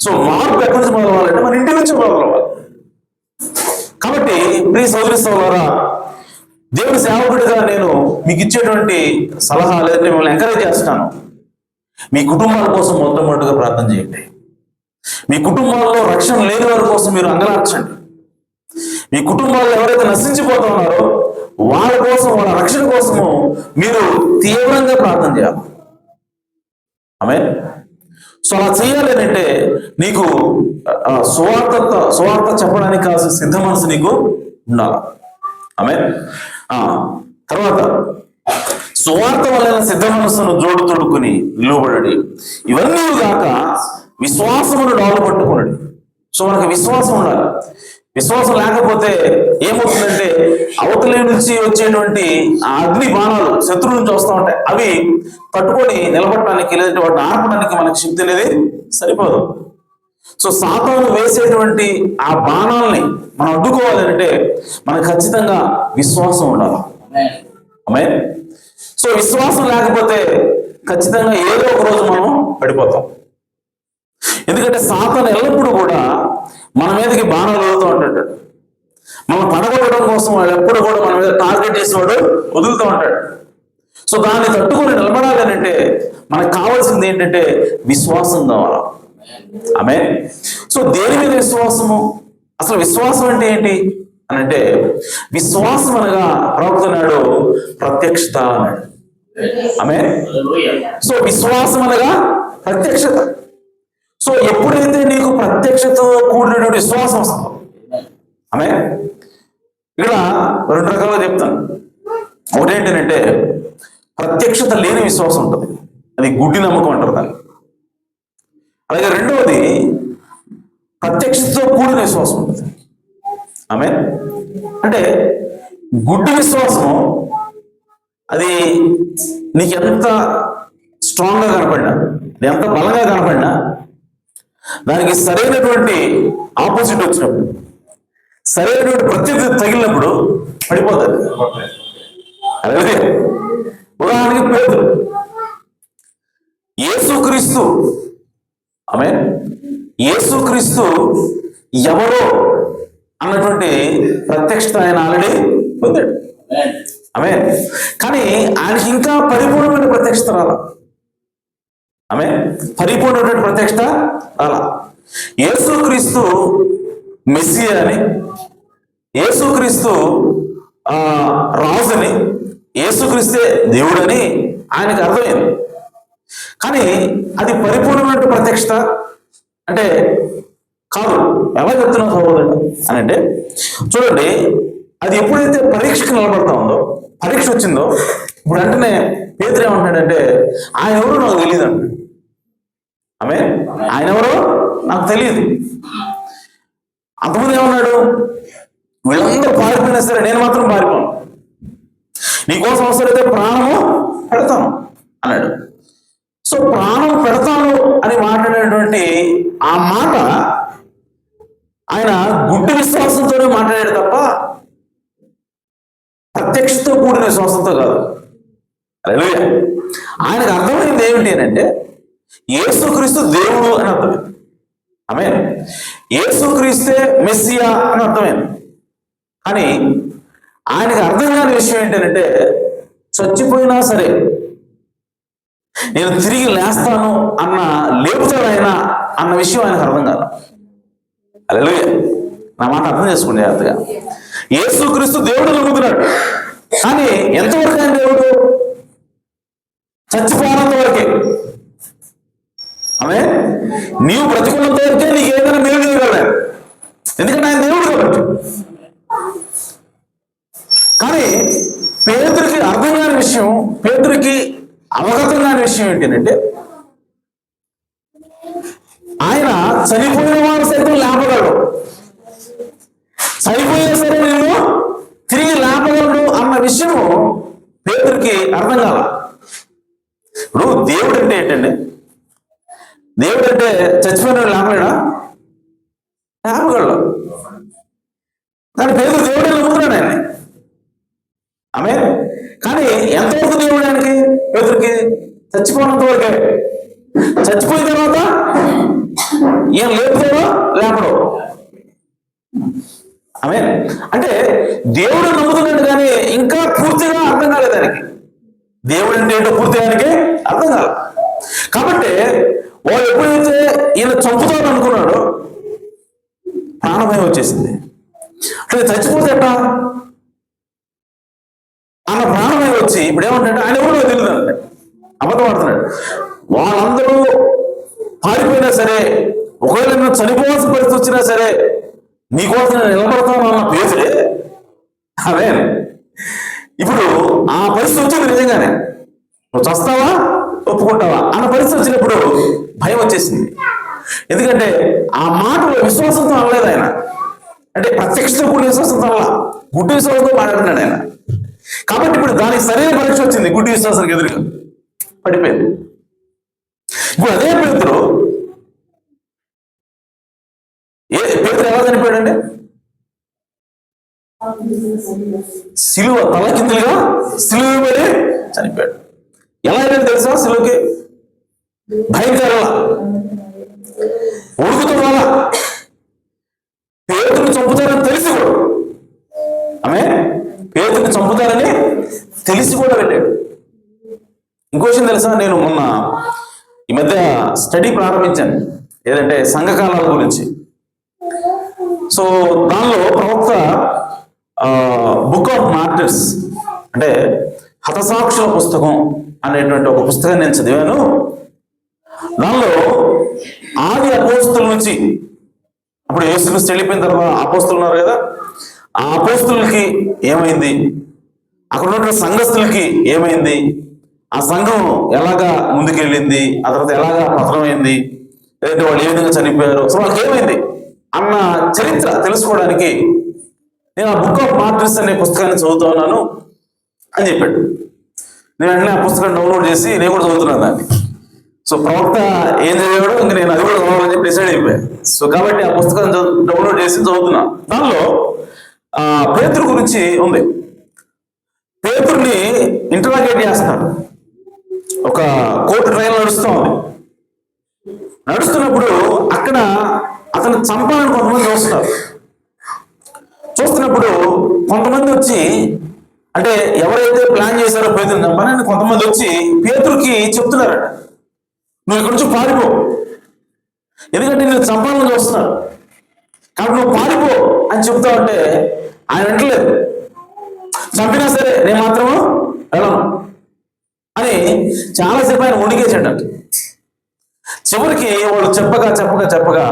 [SPEAKER 1] సో మార్పు ఎక్కడి నుంచి మొదలవ్వాలంటే మన ఇంటి నుంచి మొదలవ్వాలి. కాబట్టి ప్రియ సోదరి సోదరులారా, దేవుని సేవకుడిగా నేను మీకు ఇచ్చేటువంటి సలహా లేదంటే మిమ్మల్ని ఎంకరేజ్ చేస్తున్నాను, మీ కుటుంబాల కోసం మొట్టమొదటిగా ప్రార్థన చేయండి. మీ కుటుంబాల్లో రక్షణ లేని వారి కోసం మీరు అంగలార్చండి. మీ కుటుంబాల్లో ఎవరైతే నశించిపోతూ ఉన్నారో వాళ్ళ కోసం, వాళ్ళ రక్షణ కోసము మీరు తీవ్రంగా ప్రార్థన చేయాలి. ఆమేన్. సో అలా చేయాలి అంటే నీకు సువార్త చెప్పడానికి కావాల్సిన సిద్ధ మనసు నీకు ఉండాలి. ఆమేన్. తర్వాత సువార్త వలన సిద్ధ మనస్సును జోడు తొడుక్కుని నిలువబడి ఇవన్నీ కాక విశ్వాసమును డాలు పట్టుకున్నాడు. సో మనకు విశ్వాసం ఉండాలి. విశ్వాసం లేకపోతే ఏమవుతుందంటే అవతలి నుంచి వచ్చేటువంటి ఆ అగ్ని బాణాలు శత్రువు నుంచి వస్తూ ఉంటాయి, అవి పట్టుకొని నిలబడటానికి లేదంటే వాటిని ఆర్పడానికి మనకి శక్తి అనేది సరిపోదు. సో సాతాను వేసేటువంటి ఆ బాణాలని మనం అడ్డుకోవాలి అంటే మనకు ఖచ్చితంగా విశ్వాసం ఉండాలి. ఆమేన్. సో విశ్వాసం లేకపోతే ఖచ్చితంగా ఏదో ఒక రోజు మనం పడిపోతాం. ఎందుకంటే సాతాను ఎల్లప్పుడూ కూడా మన మీదకి బాణాలు వదులుతూ ఉంటాడు. మనం పడగొట్టడం కోసం వాళ్ళు ఎప్పుడు కూడా మన మీద టార్గెట్ చేసేవాడు వదులుతూ ఉంటాడు. సో దాన్ని తట్టుకొని నిలబడాలి అంటే మనకు కావాల్సింది ఏంటంటే విశ్వాసం కావాలి. ఆమేన్. సో దేని మీద విశ్వాసము? అసలు విశ్వాసం అంటే ఏంటి అని అంటే, విశ్వాసం అనగా ప్రవక్త నాడు ప్రత్యక్షత అన్నాడు. ఆమేన్. సో విశ్వాసం అనగా ప్రత్యక్షత. సో ఎప్పుడైతే నీకు ప్రత్యక్షతతో కూడినటువంటి విశ్వాసం వస్తుందో, ఆమేన్. ఇక్కడ రెండు రకాలుగా చెప్తాను. ఒకటేంటంటే ప్రత్యక్షత లేని విశ్వాసం ఉంటుంది, అది గుడ్డి నమ్మకం అంటారు దాన్ని. అలాగే రెండవది ప్రత్యక్షతతో కూడిన విశ్వాసం ఉంటుంది. ఆమేన్. అంటే గుడ్డి విశ్వాసం అది నీకు ఎంత స్ట్రాంగ్గా కనపడినా, ఎంత బలంగా కనపడినా, దానికి సరైనటువంటి ఆపోజిట్ వచ్చినప్పుడు, సరైనటువంటి ప్రత్యక్షత తగిలినప్పుడు పడిపోతుంది. అలాగే ఉదాహరణకి పేతురు, యేసుక్రీస్తు, ఆమేన్, యేసుక్రీస్తు ఎవరో అన్నటువంటి ప్రత్యక్షత ఆయన ఆల్రెడీ పొందాడు. ఆమేన్. కానీ ఆయనకి ఇంకా పరిపూర్ణమైన ప్రత్యక్షత రాలా. ఆమేన్. పరిపూర్ణమైన ప్రత్యక్షత రాలా. యేసుక్రీస్తు మెస్సియా అని, యేసుక్రీస్తు రాజుని, యేసుక్రీస్తే దేవుడని ఆయనకు అర్థమైంది. కానీ అది పరిపూర్ణమైన ప్రత్యక్షత అంటే కాదు. ఎలా చెప్తున్నా సహోదరుడు అని అంటే, చూడండి, అది ఎప్పుడైతే పరీక్షకు నిలబడతా ఉందో, పరీక్ష వచ్చిందో, ఇప్పుడు వెంటనే పేతురు ఏమంటున్నాడంటే, ఆయన ఎవరో నాకు తెలియదు అంట. ఆమె ఆయన ఎవరో నాకు తెలియదు. అంతకుముందు ఏమన్నాడు, వీళ్ళందరూ పారిపోయినా సరే నేను మాత్రం పారిపోను, నీకోసం అవసరమైతే ప్రాణము పెడతాను అన్నాడు. సో ప్రాణం పెడతాను అని మాట్లాడేటువంటి ఆ మాట ఆయన గుడ్డి విశ్వాసంతోనే మాట్లాడాడు తప్ప ప్రత్యక్షతో కూడిన విశ్వాసంతో కాదు. హల్లెలూయా. ఆయనకు అర్థమైంది ఏమిటి అని అంటే, యేసుక్రీస్తు దేవుడు అని అర్థమైంది. ఆమేన్. యేసుక్రీస్తే మెస్సియా అని అర్థమైంది. కానీ ఆయనకు అర్థం కాని విషయం ఏంటంటే, చచ్చిపోయినా సరే నేను తిరిగి లేస్తాను అన్న లేపుతాడు ఆయన అన్న విషయం ఆయనకు అర్థం కాదు. హల్లెలూయా. నా మాట అర్థం చేసుకోండి జాగ్రత్తగా. యేసుక్రీస్తు దేవుడు నమ్ముతున్నాడు, కానీ ఎంతవరకు ఆయన దేవుడు? చచ్చిపోయినంత వరకే. ఆమె నీవు బ్రతికున్నంత వరకే నీకు ఏదైనా మేలు చేయగలడు, ఎందుకంటే ఆయన దేవుడు కాబట్టి. కానీ పేతురికి అర్థం కాని విషయం, పేతురికి అవగతం కాని విషయం ఏంటంటే, ఆయన చనిపోయిన వారు సైతం లేపగలడు, చనిపోయినా సరే నేను తిరిగి లేపగలడు అన్న విషయం పేతురికి అర్థం కాల. ఇప్పుడు దేవుడు అంటే ఏంటండి? దేవుడు అంటే చచ్చిపోయిన లేపలేడా? లేపగలడు. కానీ పేతురు దేవుడే నమ్ముతున్నాడు ఆయన. ఆమె కానీ ఎంతవరకు దేవుడు ఆయనకి? పేతురికి చచ్చిపోయినంత వరకే. చచ్చిపోయిన తర్వాత ఏం లేపుతాడో లేపడో. ఆమె అంటే దేవుడు నమ్ముతున్నాడు, కానీ ఇంకా పూర్తిగా అర్థం కాలేదు ఆయనకి. దేవుడు అంటే ఏంటో పూర్తిగా ఆయనకి అర్థం కాదు. కాబట్టి వాడు ఎప్పుడైతే ఈయన చంపుతాడు అనుకున్నాడో ప్రాణభయం వచ్చేసింది. అట్లా చచ్చిపోతే ఎట్టా అన్న ప్రాణభయం వచ్చి ఇప్పుడు ఏమంటే ఆయన ఎవరో తెలియదు అంటే అబద్ధం ఆడుతున్నాడు. వాళ్ళందరూ పారిపోయినా సరే, ఒకవేళ నేను చనిపోవాల్సిన పరిస్థితి వచ్చినా సరే నీకోసం నేను నిలబడతాను అన్న పేతురే. అదే ఇప్పుడు ఆ పరిస్థితి వచ్చింది నిజంగానే. నువ్వు చస్తావా ఒప్పుకుంటావా అన్న పరిస్థితి వచ్చినప్పుడు భయం వచ్చేసింది. ఎందుకంటే ఆ మాట విశ్వాసంతో అనలేదు ఆయన, అంటే ప్రత్యక్షతో కూడిన విశ్వాసంతో అలా గుడ్డి విశ్వాసంతో మాట్లాడుతున్నాడు ఆయన. కాబట్టి ఇప్పుడు దానికి సరైన పరీక్ష వచ్చింది, గుడ్డి విశ్వాసానికి ఎదురుగా పడిపోయింది. ఇప్పుడు అదే పేతురు పేతురు ఎలా చనిపోయాడండి? సిలువ తల కిందలుగా సిలువ పడి చనిపోయాడు. ఎలా అయిపోయింది తెలుసా? సిలువకి భయంకర ఉడుకుతో వల్ల పేతురు చంపుతారని తెలిసి కూడా, ఆమె పేతురు చంపుతారని తెలిసి కూడా పెట్టాడు. ఇంకో విషయం తెలుసా, నేను మొన్న ఈ మధ్య స్టడీ ప్రారంభించాను, ఏదంటే సంఘకాలాల గురించి. సో దానిలో ప్రవక్త బుక్ ఆఫ్ మార్టర్స్ అంటే హతసాక్షుల పుస్తకం అనేటువంటి ఒక పుస్తకాన్ని నేను చదివాను. దానిలో ఆది అపోస్తుల నుంచి, అప్పుడు యేసుక్రీస్తు వెళ్ళిపోయిన తర్వాత అపోస్తులు ఉన్నారు కదా, ఆ అపోస్తులకి ఏమైంది, అక్కడ ఉన్నటువంటి సంఘస్థులకి ఏమైంది, ఆ సంఘం ఎలాగా ముందుకెళ్ళింది, ఆ తర్వాత ఎలాగా పతనమైంది, లేదంటే వాళ్ళు ఏ విధంగా చనిపోయారు, సో వాళ్ళకి ఏమైంది అన్న చరిత్ర తెలుసుకోవడానికి నేను ఆ బుక్ ఆఫ్ మార్టర్స్ అనే పుస్తకాన్ని చదువుతా ఉన్నాను అని చెప్పాడు. నేను వెంటనే ఆ పుస్తకాన్ని డౌన్లోడ్ చేసి నేను కూడా చదువుతున్నాను దాన్ని. సో ప్రవక్త ఏం చదివాడో ఇంకా నేను అది కూడా చదవాలని చెప్పి డిసైడ్ అయిపోయాను. సో కాబట్టి ఆ పుస్తకాన్ని డౌన్లోడ్ చేసి చదువుతున్నాను. దానిలో పేతురు గురించి ఉంది. పేతురుని ఇంటరాగేట్ చేస్తాడు. ఒక కోర్టు ట్రయల్ నడుస్తూ ఉంది. నడుస్తున్నప్పుడు అక్కడ అతను చంపాలని కొంతమంది చూస్తున్నప్పుడు కొంతమంది వచ్చి, అంటే ఎవరైతే ప్లాన్ చేశారో పేతురుని చంపాలని కొంతమంది వచ్చి పేతురుకి చెప్తున్నారట, నువ్వు ఇక్కడి నుంచి పారిపో, ఎందుకంటే నేను చంపాలని చూస్తున్నారు. కాబట్టి నువ్వు పారిపో అని చెప్తా ఉంటే ఆయన వింటలేదు. చంపినా సరే నేను మాత్రము వెళ్ళను అని చాలాసేపు ఆయన ఉడికేసాడట. చివరికి వాళ్ళు చెప్పగా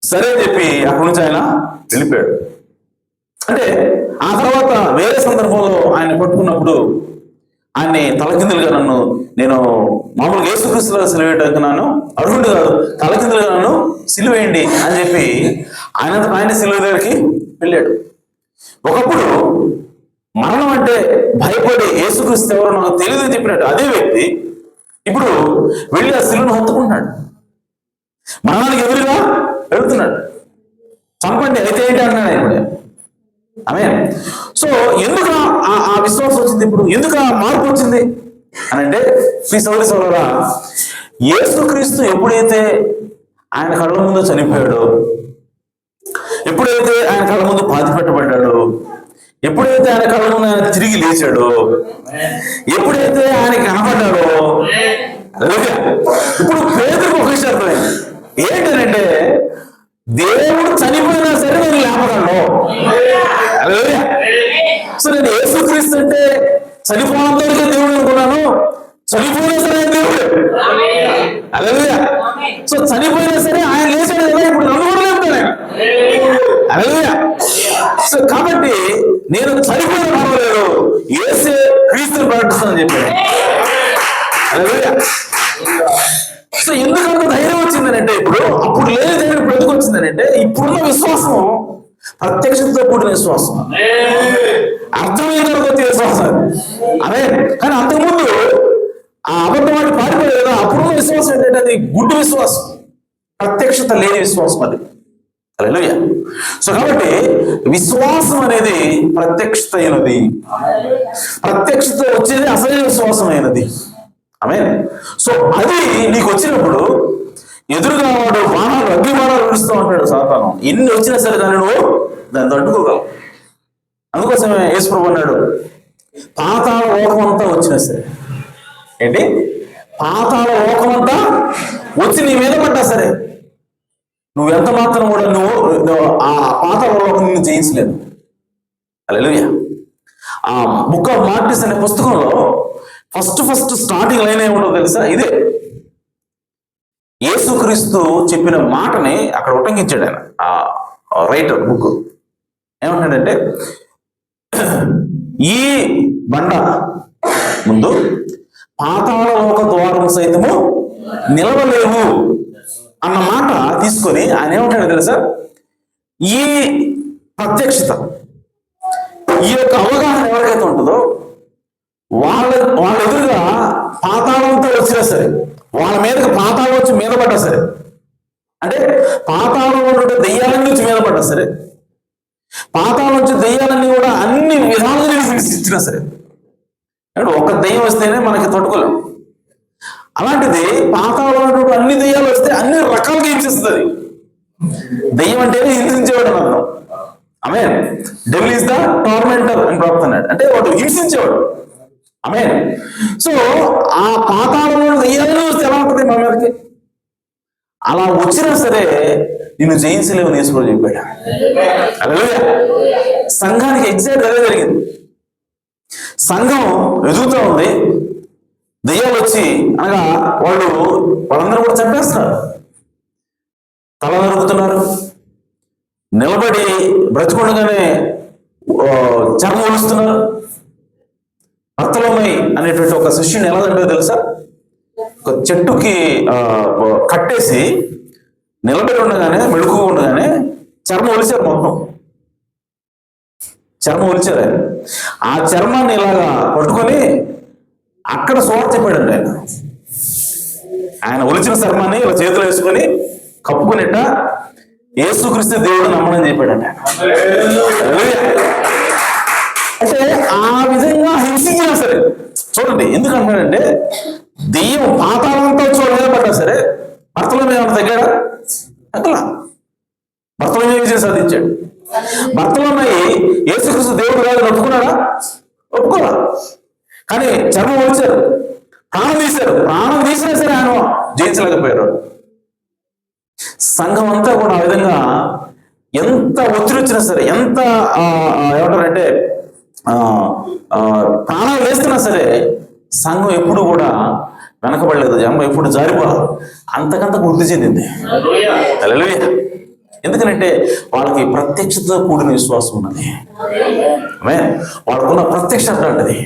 [SPEAKER 1] సరే అని చెప్పి అక్కడి నుంచి ఆయన వెళ్ళిపోయాడు. అంటే ఆ తర్వాత వేరే సందర్భంలో ఆయన పట్టుకున్నప్పుడు ఆయన్ని తలకిందులుగా నేను మామూలుగా యేసుక్రీస్తులో సిలువేయడానికి అర్హుడు కాదు, తలకిందులుగా సిలువేయండి అని చెప్పి ఆయన సిలువ దగ్గరికి వెళ్ళాడు. ఒకప్పుడు మరణం అంటే భయపడి యేసుక్రీస్తు ఎవరో నాకు తెలియదని చెప్పినట్టు అదే వ్యక్తి ఇప్పుడు వెళ్ళి ఆ సిలువను హత్తుకుంటున్నాడు, మరణానికి ఎదురుగా వెళుతున్నాడు. చంపండి అయితే ఏంటి అన్నాడు ఆయన కూడా. ఆమె సో ఎందుకు ఆ విశ్వాసం వచ్చింది, ఇప్పుడు ఎందుకు ఆ మార్పు వచ్చింది అని అంటే శ్రీ సౌరి సౌరరా, యేసుక్రీస్తు ఎప్పుడైతే ఆయన కళ్ళ ముందు చనిపోయాడో, ఎప్పుడైతే ఆయన కళ్ళ ముందు బాధ పెట్టబడ్డాడో, ఎప్పుడైతే ఆయన కళ్ళ ముందు ఆయన తిరిగి లేచాడో, ఎప్పుడైతే ఆయన కనపడ్డాడో, ఇప్పుడు పేదలకు ఒక విషయం అర్థమైంది ఏంటంటే దేవుడు చనిపోయినా సరే నేను లేపగలను. సో నేను యేసుక్రీస్తు అంటే చనిపోవడంతో దేవుడు అనుకున్నాను, చనిపోయినా సరే దేవుడు. అలెలుయా. సో చనిపోయినా సరే ఆయన లేచాడు కదా, ఇప్పుడు నన్ను కూడా లేపుతాను ఆయన. అలెలుయా. సో కాబట్టి నేను చనిపోయిన పర్వాలేదు, యేసే క్రీస్తుని ప్రకటిస్తానని చెప్పాడు. అలెలుయా. సో ఎందుకంత ధైర్యం వచ్చిందనంటే ఇప్పుడు అప్పుడు లేని ధైర్యం ఇప్పుడు ఎందుకు వచ్చిందనంటే ఇప్పుడున్న విశ్వాసం ప్రత్యక్షతతో కూడిన విశ్వాసం, అర్థమైన వచ్చే విశ్వాసం అదే. కానీ అంతకుముందు ఆ అబద్ధవాడి పారిపోయే కదా, అప్పుడున్న విశ్వాసం ఏంటంటే అది గుడ్డి విశ్వాసం, ప్రత్యక్షత లేని విశ్వాసం అది. హల్లెలూయా. సో కాబట్టి విశ్వాసం అనేది ప్రత్యక్షత అయినది, ప్రత్యక్షత వచ్చేది అసలైన విశ్వాసం అయినది. ఆమేన్. సో అది నీకు వచ్చినప్పుడు ఎదురుగా వాడు బాణాలు అగ్ని బాణాలు విడుస్తూ ఉంటాడు సాతాను, ఎన్ని వచ్చినా సరే కానీ నువ్వు దాన్ని తట్టుకోగలవు. అందుకోసమే యేసు ప్రభువు అన్నాడు, పాతాళ లోకం అంతా వచ్చినా సరే, ఏంటి పాతాళ లోకం అంతా వచ్చి నీ మీద పడ్డా సరే నువ్వు ఎంత మాత్రం కూడా నువ్వు ఆ పాతాళ లోకం నిన్ను జయించలేదు. హల్లెలూయా. ఆ బుక్ ఆఫ్ మార్టిస్ అనే పుస్తకంలో ఫస్ట్ స్టార్టింగ్ లైన్ ఏముండో తెలుసా, ఇదే యేసుక్రీస్తు చెప్పిన మాటని అక్కడ ఉటంకించాడు ఆయన, ఆ రైటర్ బుక్. ఏమంటాడంటే ఈ బండ ముందు పాతాళ లోక ద్వారం సైతము నిలవలేవు అన్న మాట తీసుకొని ఆయన ఏమంటాడు తెలుసా, ఈ ప్రత్యక్షత, ఈ యొక్క అవగాహన ఎవరికైతే ఉంటుందో వాళ్ళ ఎదురుగా పాతాళంతో వచ్చినా సరే, వాళ్ళ మీదకి పాతాళం వచ్చి మీద పడ్డా సరే, అంటే పాతాళం ఉంటే దెయ్యాలన్నీ వచ్చి మీద పడ్డా సరే, పాతాళం వచ్చి దెయ్యాలన్నీ కూడా అన్ని విధాలుగా హింసించినా సరే, అంటే ఒక దెయ్యం వస్తేనే మనకి తట్టుకోలేం, అలాంటిది పాతాళం అన్ని దెయ్యాలు వస్తే అన్ని రకాలుగా హింసిస్తుంది. దెయ్యం అంటేనే హింసించేవాడు అన్నాను. ఆమేన్. డెవిల్ ఈస్ ద టార్మెంటర్ అని చెప్తున్నాడు, అంటే వాడు హింసించేవాడు. ఆమేన్. సో ఆ పాతాళంలో దెయ్యాలను వస్తే ఎలా ఉంటుంది మన మీదకి, అలా వచ్చినా సరే నిన్ను జయించలేవు యేసు ప్రభువు చెప్పాడు. హల్లెలూయా. సంఘానికి ఎగ్జాక్ట్ అదే జరిగింది. సంఘం ఎదుగుతూ ఉంది, దెయ్యాలు వచ్చి అనగా వాళ్ళందరూ కూడా చంపేస్తున్నారు, తల నరుకుతున్నారు, నిలబడి బ్రతికుండగానే చర్మం ఒలుస్తున్నారు. బర్తలోమై అనేటువంటి ఒక శిష్యుని ఎలా అంటే తెలుసా, ఒక చెట్టుకి కట్టేసి నిలబడి ఉండగానే మెళుకుగా ఉండగానే చర్మం ఒలిచారు, మొత్తం చర్మం ఒలిచారు. ఆ చర్మాన్ని ఇలాగా పట్టుకొని అక్కడ సువార్త చెప్పాడండి ఆయన. ఆయన ఒలిచిన చర్మాన్ని ఇలా చేతిలో వేసుకొని కప్పుకునేట యేసుక్రీస్తు దేవుడు నమ్మని చెప్పాడంట. అంటే ఆ విధంగా హింసించినా సరే చూడండి, ఎందుకంటాడంటే దెయ్యం పాతాళంతో చూడలేపడ్డా సరే భర్తలో మీద తగ్గాడా అట్లా భర్తలో మీద సాధించాడు. భర్తలో యేసుక్రీస్తు దేవుడు కాదు ఒప్పుకున్నాడా, ఒప్పుకోరా. కానీ చర్మం ఒలిచారు, ప్రాణం తీశారు, ప్రాణం తీసినా సరే ఆయన జయించలేకపోయారు. సంఘం అంతా కూడా ఆ విధంగా ఎంత ఒత్తిడి వచ్చినా సరే, ఎంత ఏమంటారంటే ప్రాణాలు వేస్తున్నా సరే సంఘం ఎప్పుడు కూడా వెనకబడలేదు, జనం ఎప్పుడు జారిపోలేదు, అంతకంత వృద్ధి చెందింది. హల్లెలూయా. ఎందుకంటే వాళ్ళకి ప్రత్యక్షతతో కూడిన విశ్వాసం ఉన్నది. వాళ్ళకున్న ప్రత్యక్షత అంటది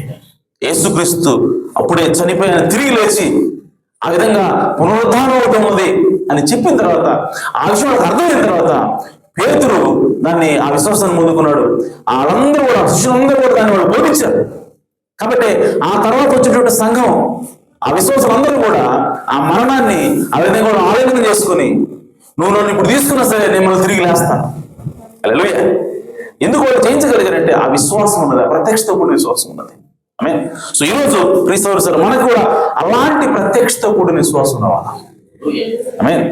[SPEAKER 1] యేసుక్రీస్తు అప్పుడే చనిపోయిన తిరిగి లేచి ఆ విధంగా పునరుద్ధానం అవుతున్నది అని చెప్పిన తర్వాత, ఆ విషయం వాళ్ళకి అర్థమైన తర్వాత పేతురు దాన్ని ఆ విశ్వాసాన్ని ముందుకున్నాడు. వాళ్ళందరూ కూడా శిష్యులందరూ కూడా దాన్ని వాళ్ళు బోధించారు. కాబట్టి ఆ తర్వాత వచ్చేటువంటి సంఘం, ఆ విశ్వాసులందరూ కూడా ఆ మరణాన్ని ఆ విధంగా కూడా ఆలోచన చేసుకుని, నువ్వు నన్ను ఇప్పుడు తీసుకున్నా సరే నేను మనం తిరిగి లేస్తాను. హల్లెలూయా. ఎందుకు వాళ్ళు చేయించగలిగారంటే ఆ విశ్వాసం ఉన్నది, ఆ ప్రత్యక్షతో కూడిన విశ్వాసం ఉన్నది. ఆమేన్. సో ఈరోజు క్రీస్తు సార్ మనకు కూడా అలాంటి ప్రత్యక్షతో కూడిన విశ్వాసం రావాలా. ఆమేన్.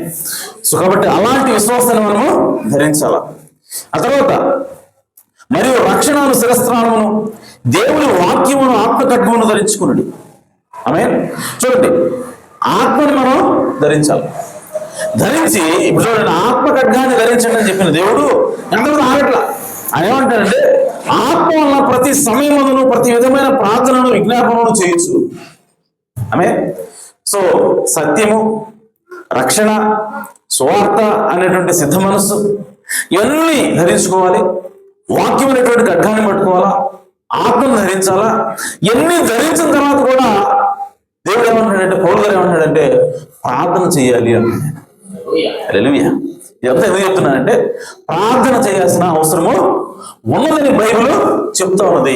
[SPEAKER 1] సో కాబట్టి అలాంటి విశ్వాసాన్ని మనము ధరించాల. ఆ తర్వాత మరియు రక్షణను శిరస్త్రాణమును దేవుని వాక్యమును ఆత్మకడ్గమును ధరించుకున్నాడు. ఆమేన్. చూడండి, ఆత్మను మనం ధరించాలి. ధరించి ఇప్పుడు చూడండి, ఆత్మకడ్గాన్ని ధరించండి అని చెప్పిన దేవుడు ఎంతమంది ఆగట్లా. ఆయన ఏమంటాడంటే ఆత్మ వల్ల ప్రతి సమయమును ప్రతి విధమైన ప్రార్థనను విజ్ఞాపనను చేయొచ్చు. ఆమేన్. సో సత్యము, రక్షణ, సువార్త అనేటువంటి సిద్ధ మనస్సు ఇవన్నీ ధరించుకోవాలి. వాక్యం అనేటువంటి ఖడ్గాన్ని పట్టుకోవాలా, ఆత్మను ధరించాలా. ఇవన్నీ ధరించిన తర్వాత కూడా దేవుడు ఏమంటాడంటే, పౌలు గారు ఏమంటాడంటే ప్రార్థన చేయాలి అంటున్నాడు. హల్లెలూయా. ఇదంతా ఎందుకు చెప్తున్నానంటే ప్రార్థన చేయాల్సిన అవసరము ఉన్నదని బైబిల్ చెప్తా ఉన్నది.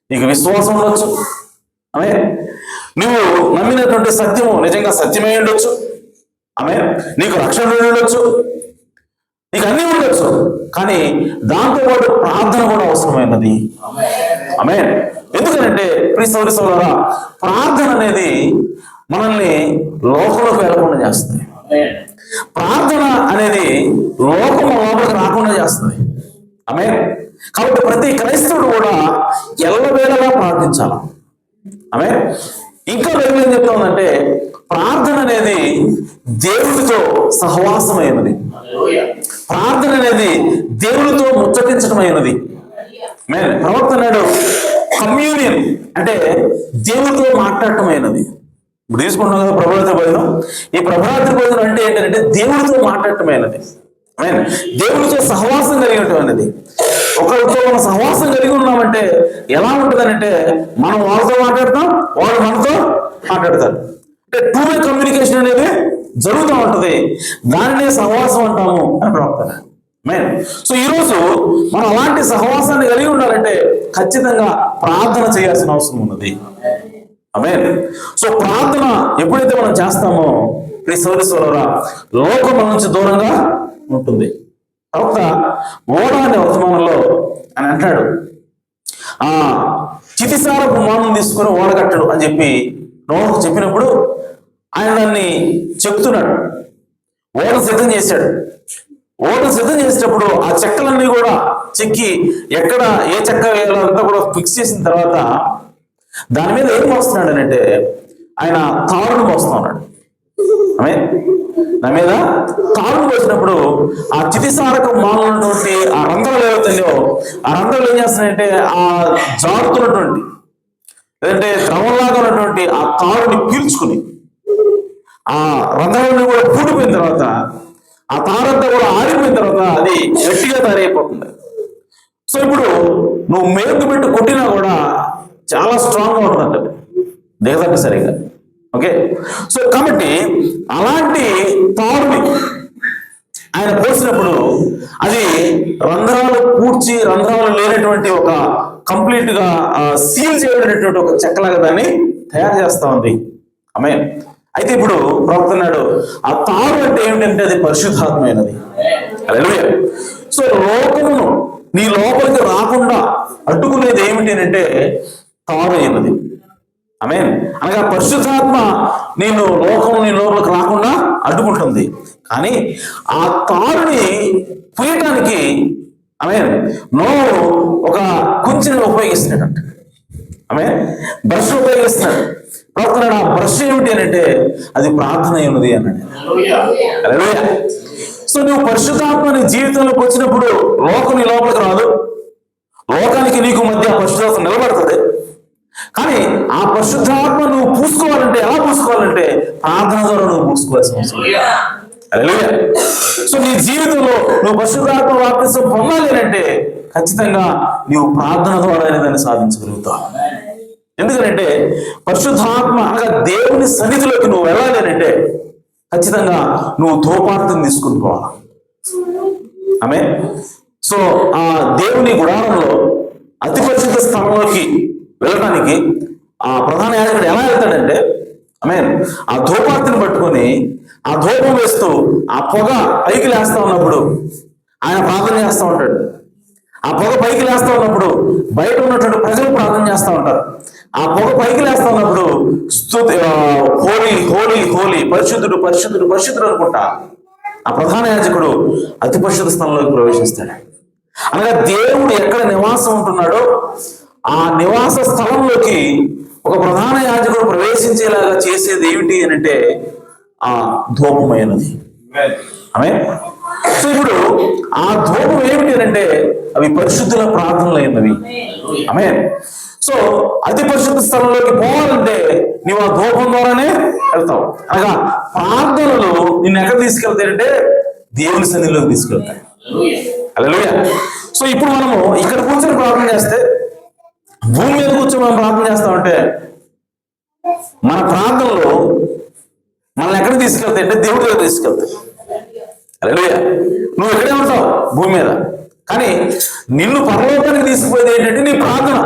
[SPEAKER 1] నీకు విశ్వాసం ఉండొచ్చు, ఆమె నువ్వు నమ్మినటువంటి సత్యము నిజంగా సత్యమై ఉండొచ్చు, ఆమె నీకు రక్షణ ఉండొచ్చు, నీకు అన్నీ ఉండొచ్చు, కానీ దాంతోపాటు ప్రార్థన కూడా అవసరమైనది. ఆమె ఎందుకంటే ప్రియ సోదరులారా, ప్రార్థన అనేది మనల్ని లోకంలోకి వెళ్ళకుండా చేస్తుంది. ప్రార్థన అనేది లోకం లోపలికి రాకుండా చేస్తుంది. ఆమె కాబట్టి ప్రతి క్రైస్తవుడు కూడా ఎల్లవేళలా ప్రార్థించాలి. ఆమె ఇంకా బైబిల్ ఏం చెప్తా ఉందంటే ప్రార్థన అనేది దేవుడితో సహవాసమైనది. ప్రార్థన అనేది దేవుడితో ముచ్చటించడమైనది. ప్రవక్త అన్నాడు కమ్యూనియన్ అంటే దేవుడితో మాట్లాడటమైనది. ఇప్పుడు తీసుకుంటున్నాం కదా ప్రభావిత భోజనం. ఈ ప్రభావిత భోజనం అంటే ఏంటంటే దేవుడితో మాట్లాడటమైనది. దేవుడితో సహవాసం కలిగినటువంటిది. ఒకరితో మనం సహవాసం కలిగి ఉన్నామంటే ఎలా ఉంటుందనంటే మనం వాళ్ళతో మాట్లాడతాం, వాళ్ళు మనతో మాట్లాడతారు. అంటే టూ వే కమ్యూనికేషన్ అనేది జరుగుతూ ఉంటుంది. దానినే సహవాసం అంటాము అని ప్రవక్త. సో ఈరోజు మనం అలాంటి సహవాసాన్ని కలిగి ఉండాలంటే ఖచ్చితంగా ప్రార్థన చేయాల్సిన అవసరం ఉన్నది. ఆమేన్. సో ప్రార్థన ఎప్పుడైతే మనం చేస్తామో ప్రియ సోదరులారా, లోకం మన నుంచి దూరంగా ఉంటుంది. ప్రవక్త ఓడ అనే వర్తమానంలో ఆయన అంటాడు, చితిసారపు మాను తీసుకొని ఓడగట్టడు అని చెప్పి నోహుకు చెప్పినప్పుడు ఆయన దాన్ని చెప్తున్నాడు. ఓడ సిద్ధం చేశాడు. ఓడ సిద్ధం చేసేటప్పుడు ఆ చెక్కలన్నీ కూడా చెక్కి ఎక్కడ ఏ చెక్క వేయాలో అంతా కూడా ఫిక్స్ చేసిన తర్వాత దాని మీద ఏం మోస్తున్నాడు అంటే ఆయన తాడును మోస్తా ఉన్నాడు. ఆమె దాని మీద తాడును పోసినప్పుడు ఆ చితిసారకం మానున్నటువంటి ఆ రంధ్రాలు ఏవైతున్నాయో ఆ రంధ్రాలు ఏం చేస్తున్నాయంటే ఆ జారుతున్నటువంటి లేదంటే ద్రవంలాగా ఉన్నటువంటి ఆ తాడుని పీల్చుకుని ఆ రంధ్రాలన్నీ కూడా పూడిపోయిన తర్వాత ఆ తారంతా కూడా ఆరిపోయిన తర్వాత అది గట్టిగా తయారైపోతుంది. సో ఇప్పుడు నువ్వు మేకు పెట్టి కొట్టినా కూడా చాలా స్ట్రాంగ్ గా ఉంటుందంట, దిగదంట సరిగా. ఓకే, సో కాబట్టి అలాంటి తాడుని ఆయన పోసినప్పుడు అది రంధ్రాలు పూడ్చి రంధ్రాలు లేనటువంటి ఒక కంప్లీట్ గా సీల్ చేయబడినటువంటి ఒక చెక్కలాగా దాన్ని తయారు చేస్తా ఉంది. ఆమె అయితే ఇప్పుడు ప్రవక్తన్నాడు ఆ తాడు అంటే ఏమిటంటే అది పరిశుద్ధాత్మైనది. హల్లెలూయా. సో లోకమును నీ లోపలికి రాకుండా అడ్డుకునేది ఏమిటి అంటే తాడు అయినది. ఆమేన్. అనగా పరిశుద్ధాత్మ నేను లోకము నీ లోపలికి రాకుండా అడ్డుకుంటుంది. కానీ ఆ తాడుని పూయటానికి ఆమేన్ నోరు ఒక కుంచెని ఉపయోగిస్తున్నాడు. ఆమేన్. బ్రష్ ఉపయోగిస్తున్నాడు. ప్రవక్త ఆ బ్రష్ ఏమిటి అని అంటే అది ప్రార్థన అయి ఉన్నది అన్నాడు. హల్లెలూయా. సో నువ్వు పరిశుద్ధాత్మ నీ జీవితంలోకి వచ్చినప్పుడు లోకం నీ లోపలికి రాదు, లోకానికి నీకు మధ్య పరిశుద్ధాత్మ నిలబడుతుంది. కానీ ఆ పరిశుద్ధాత్మ నువ్వు పూసుకోవాలంటే ఎలా పూసుకోవాలంటే ప్రార్థన ద్వారా నువ్వు పూసుకోవాల్సిన అవసరం. హల్లెలూయా. సో నీ జీవితంలో నువ్వు పరిశుద్ధాత్మ బాప్తిసం పొందాలి అంటే ఖచ్చితంగా నీవు ప్రార్థన ద్వారా దాన్ని సాధించగలుగుతావు. ఎందుకంటే పరిశుద్ధాత్మ అనగా దేవుని సన్నిధిలోకి నువ్వు వెళ్ళాలి అంటే ఖచ్చితంగా నువ్వు ధూపార్తిని తీసుకుని పోవాలి. ఆమె సో ఆ దేవుని గుడారంలో అతి పరిశుద్ధ స్థలంలోకి వెళ్ళడానికి ఆ ప్రధాన యాజకుడు ఎలా వెళ్తాడంటే ఆ ధూపార్తిని పట్టుకొని ఆ ధూపం వేస్తూ ఆ పొగ పైకి లేస్తా ఉన్నప్పుడు ఆయన ప్రార్థన చేస్తూ ఉంటాడు. ఆ పొగ పైకి లేస్తా ఉన్నప్పుడు బయట ఉన్నటువంటి ప్రజలు ప్రార్థన చేస్తూ ఉంటారు. ఆ పొగ పైకి లేస్తా ఉన్నప్పుడు స్తుతి హోలీ హోలీ హోలీ పరిశుద్ధుడు పరిశుద్ధుడు పరిశుద్ధుడు అనుకుంటా ఆ ప్రధాన యాజకుడు అతి పరిశుద్ధ స్థలంలోకి ప్రవేశిస్తాడు. అనగా దేవుడు ఎక్కడ నివాసం ఉంటున్నాడో ఆ నివాస స్థలంలోకి ఒక ప్రధాన యాజకుడు ప్రవేశించేలాగా చేసేది ఏమిటి అని అంటే ఆ ధూపమైనది. ఆమె సో ఇప్పుడు ఆ ధూపం ఏమిటి అని అంటే అవి పరిశుద్ధుల ప్రార్థనలు అయినవి. ఆమె సో అతి పరిశుద్ధ స్థలంలోకి పోవాలంటే నీవు ఆ ధూపం ద్వారానే వెళ్తావు. అనగా ప్రార్థనలు నిన్ను ఎక్కడ తీసుకెళ్తాయంటే దేవుని సన్నిధిలోకి తీసుకెళ్తాయి. హల్లెలూయా. సో ఇప్పుడు మనము ఇక్కడ కూర్చొని ప్రార్థన చేస్తే, భూమి మీద కూర్చొని మనం ప్రార్థన చేస్తామంటే మన ప్రార్థనలు మనల్ని ఎక్కడ తీసుకెళ్తాయి అంటే దేవుడి దగ్గర తీసుకెళ్తాయి. హల్లెలూయా. నువ్వు ఎక్కడే ఉంటావు భూమి మీద, కానీ నిన్ను పరలోకానికి తీసుకుపోయేది ఏంటంటే నీ ప్రార్థన.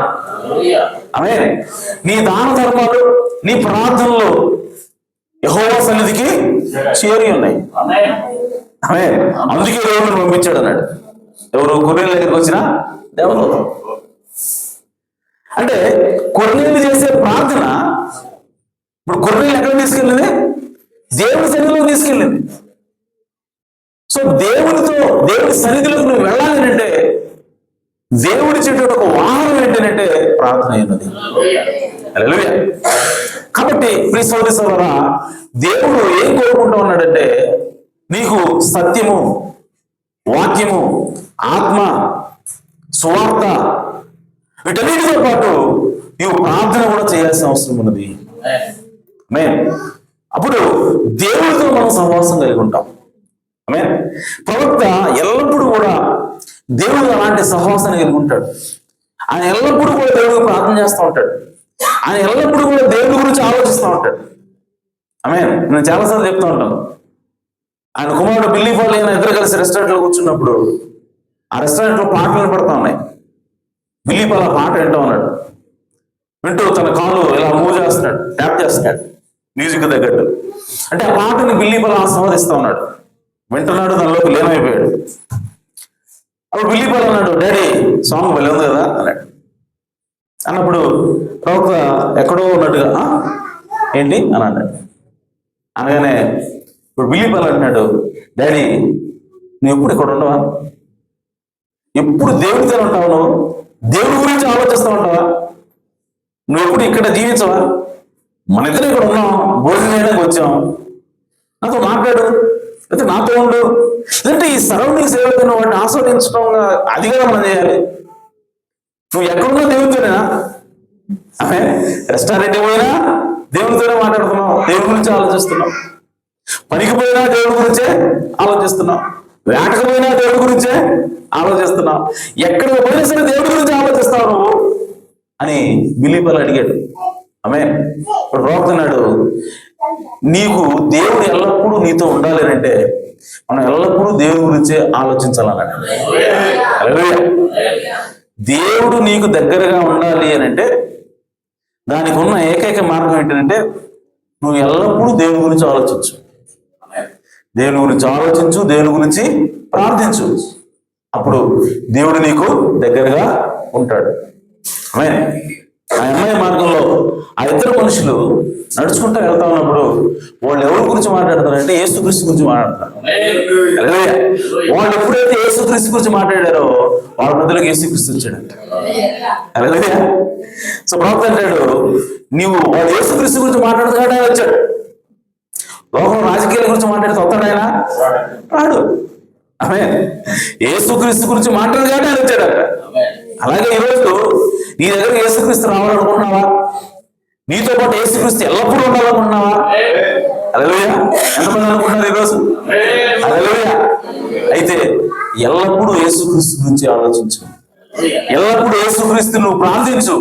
[SPEAKER 1] ఆమె నీ దాన ధర్మాలు నీ ప్రార్థనలు యెహోవా సన్నిధికి చేరి ఉన్నాయి. ఆమె అందుకే దేవుడిని పంపించాడు అన్నాడు. ఎవరు కొర్నేలు దగ్గరికి వచ్చినా దేవదూత. అంటే కొర్నేలు చేసే ప్రార్థన ఇప్పుడు కొర్నేలు ఎక్కడ తీసుకెళ్ళింది? దేవుడి సన్నిధిలోకి తీసుకెళ్ళింది. సో దేవుడి సన్నిధిలోకి నువ్వు వెళ్ళాలి అంటే దేవుడి చెట్టు ఒక వాహనం ఏంటంటే ప్రార్థన అయినది. హల్లెలూయా. కాబట్టి ప్రియ సోదరి సోదరా, దేవుడు ఏం కోరుకుంటూ ఉన్నాడంటే నీకు సత్యము, వాక్యము, ఆత్మ, సువార్త వీటన్నిటితో పాటు నీవు ప్రార్థన కూడా చేయాల్సిన అవసరం ఉన్నది. అప్పుడు దేవుడితో మనం సహవాసం కలిగి ఉంటాం. ప్రవక్త ఎల్లప్పుడూ కూడా దేవుడు అలాంటి సహవాసాన్ని కలిగి ఉంటాడు. ఆయన ఎల్లప్పుడూ కూడా దేవుడికి ప్రార్థన చేస్తూ ఉంటాడు. ఆయన ఎల్లప్పుడూ కూడా దేవుడి గురించి ఆలోచిస్తూ ఉంటాడు. నేను చాలాసార్లు చెప్తూ ఉంటాను, ఆయన కుమారుడు బిల్లీ పాల్ అయిన ఇద్దరు కలిసి రెస్టారెంట్లో కూర్చున్నప్పుడు ఆ రెస్టారెంట్లో పాటలు వినపడతా ఉన్నాయి. బిల్లీ పాల్ ఆ పాట వింటూ ఉన్నాడు. వింటూ తన కాలు ఇలా మూవ్ చేస్తున్నాడు, ట్యాప్ చేస్తున్నాడు మ్యూజిక్ తగ్గట్టు. అంటే ఆ పాటని బిల్లీ పాల్ ఆస్వాదిస్తూ ఉన్నాడు, వింటున్నాడు, దానిలోకి లీనమైపోయాడు. అప్పుడు బిల్లీ పాల్ అన్నాడు, డాడీ సాంగ్ భలే ఉంది కదా అన్నాడు. అన్నప్పుడు ప్రవక్త ఎక్కడో ఉన్నట్టుగా ఏంటి అని అన్నాడు. అనగానే ఇప్పుడు బిల్లీ పాల్ అంటున్నాడు, డాడీ నువ్వు ఎప్పుడు ఇక్కడ ఉండవా? ఎప్పుడు దేవుడితో ఉంటావు? నువ్వు దేవుడి గురించి ఆలోచిస్తూ ఉంటావా? నువ్వు ఎప్పుడు ఇక్కడ జీవించవా? మన ఇద్దరు ఇక్కడ ఉన్నాం, భోజనం చేయడానికి వచ్చాం, నాతో మాట్లాడు, అయితే నాతో ఉండు. లేదంటే ఈ సరౌండింగ్స్ ఏవైతే నువ్వు వాటిని ఆస్వాదించడం అది కదా మనం చేయాలి. నువ్వు ఎక్కడున్నా దేవుడితోనేనా? రెస్టారెంట్ పోయినా దేవుడితోనే మాట్లాడుతున్నావు, దేవుడి గురించి ఆలోచిస్తున్నావు. పనికి పోయినా దేవుడి గురించే ఆలోచిస్తున్నావు, వేటకు పోయినా దేవుడి గురించే ఆలోచిస్తున్నావు, ఎక్కడికి పోయినా సరే దేవుడి గురించి ఆలోచిస్తావు నువ్వు అని బిల్లీ పాల్ అడిగాడు. ఇప్పుడు ప్రవక్తున్నాడు, నీకు దేవుడు ఎల్లప్పుడూ నీతో ఉండాలి అంటే మనం ఎల్లప్పుడూ దేవుడి గురించే ఆలోచించాలన్నాడు. దేవుడు నీకు దగ్గరగా ఉండాలి అని అంటే దానికి ఉన్న ఏకైక మార్గం ఏంటంటే నువ్వు ఎల్లప్పుడూ దేవుని గురించి ఆలోచించు, దేవుని గురించి ఆలోచించు, దేవుని గురించి ప్రార్థించు. అప్పుడు దేవుడు నీకు దగ్గరగా ఉంటాడు. ఆ అమ్మాయి మార్గంలో ఆ ఇద్దరు మనుషులు నడుచుకుంటూ వెళ్తా ఉన్నప్పుడు వాళ్ళు ఎవరి గురించి మాట్లాడతారంటే యేసుక్రీస్తు గురించి మాట్లాడతారు. హల్లెలూయా. వాళ్ళు ఎప్పుడైతే యేసుక్రీస్తు గురించి మాట్లాడారో వాళ్ళ మధ్యలోకి యేసుక్రీస్తు వచ్చాడంట. హల్లెలూయా. సో ప్రవక్త అంటాడు, నీవు వాడు యేసుక్రీస్తు గురించి మాట్లాడుతున్నాడే వచ్చాడు. లోకం రాజకీయాల గురించి మాట్లాడితే వస్తాడాయన రాడు. ఆమె యేసుక్రీస్తు గురించి మాట్లాడగానే ఆయన వచ్చాడట. అలాగే ఈరోజు నీ దగ్గర యేసుక్రీస్తు రావాలనుకుంటున్నావా? నీతో పాటు యేసుక్రీస్తు ఎల్లప్పుడూ ఉండాలనుకుంటున్నావా? హల్లెలూయా. ఎంతమంది అనుకుంటున్నారు ఈరోజు? హల్లెలూయా. అయితే ఎల్లప్పుడూ యేసుక్రీస్తు గురించి ఆలోచించు, ఎల్లప్పుడూ యేసుక్రీస్తు నువ్వు ప్రార్థించు,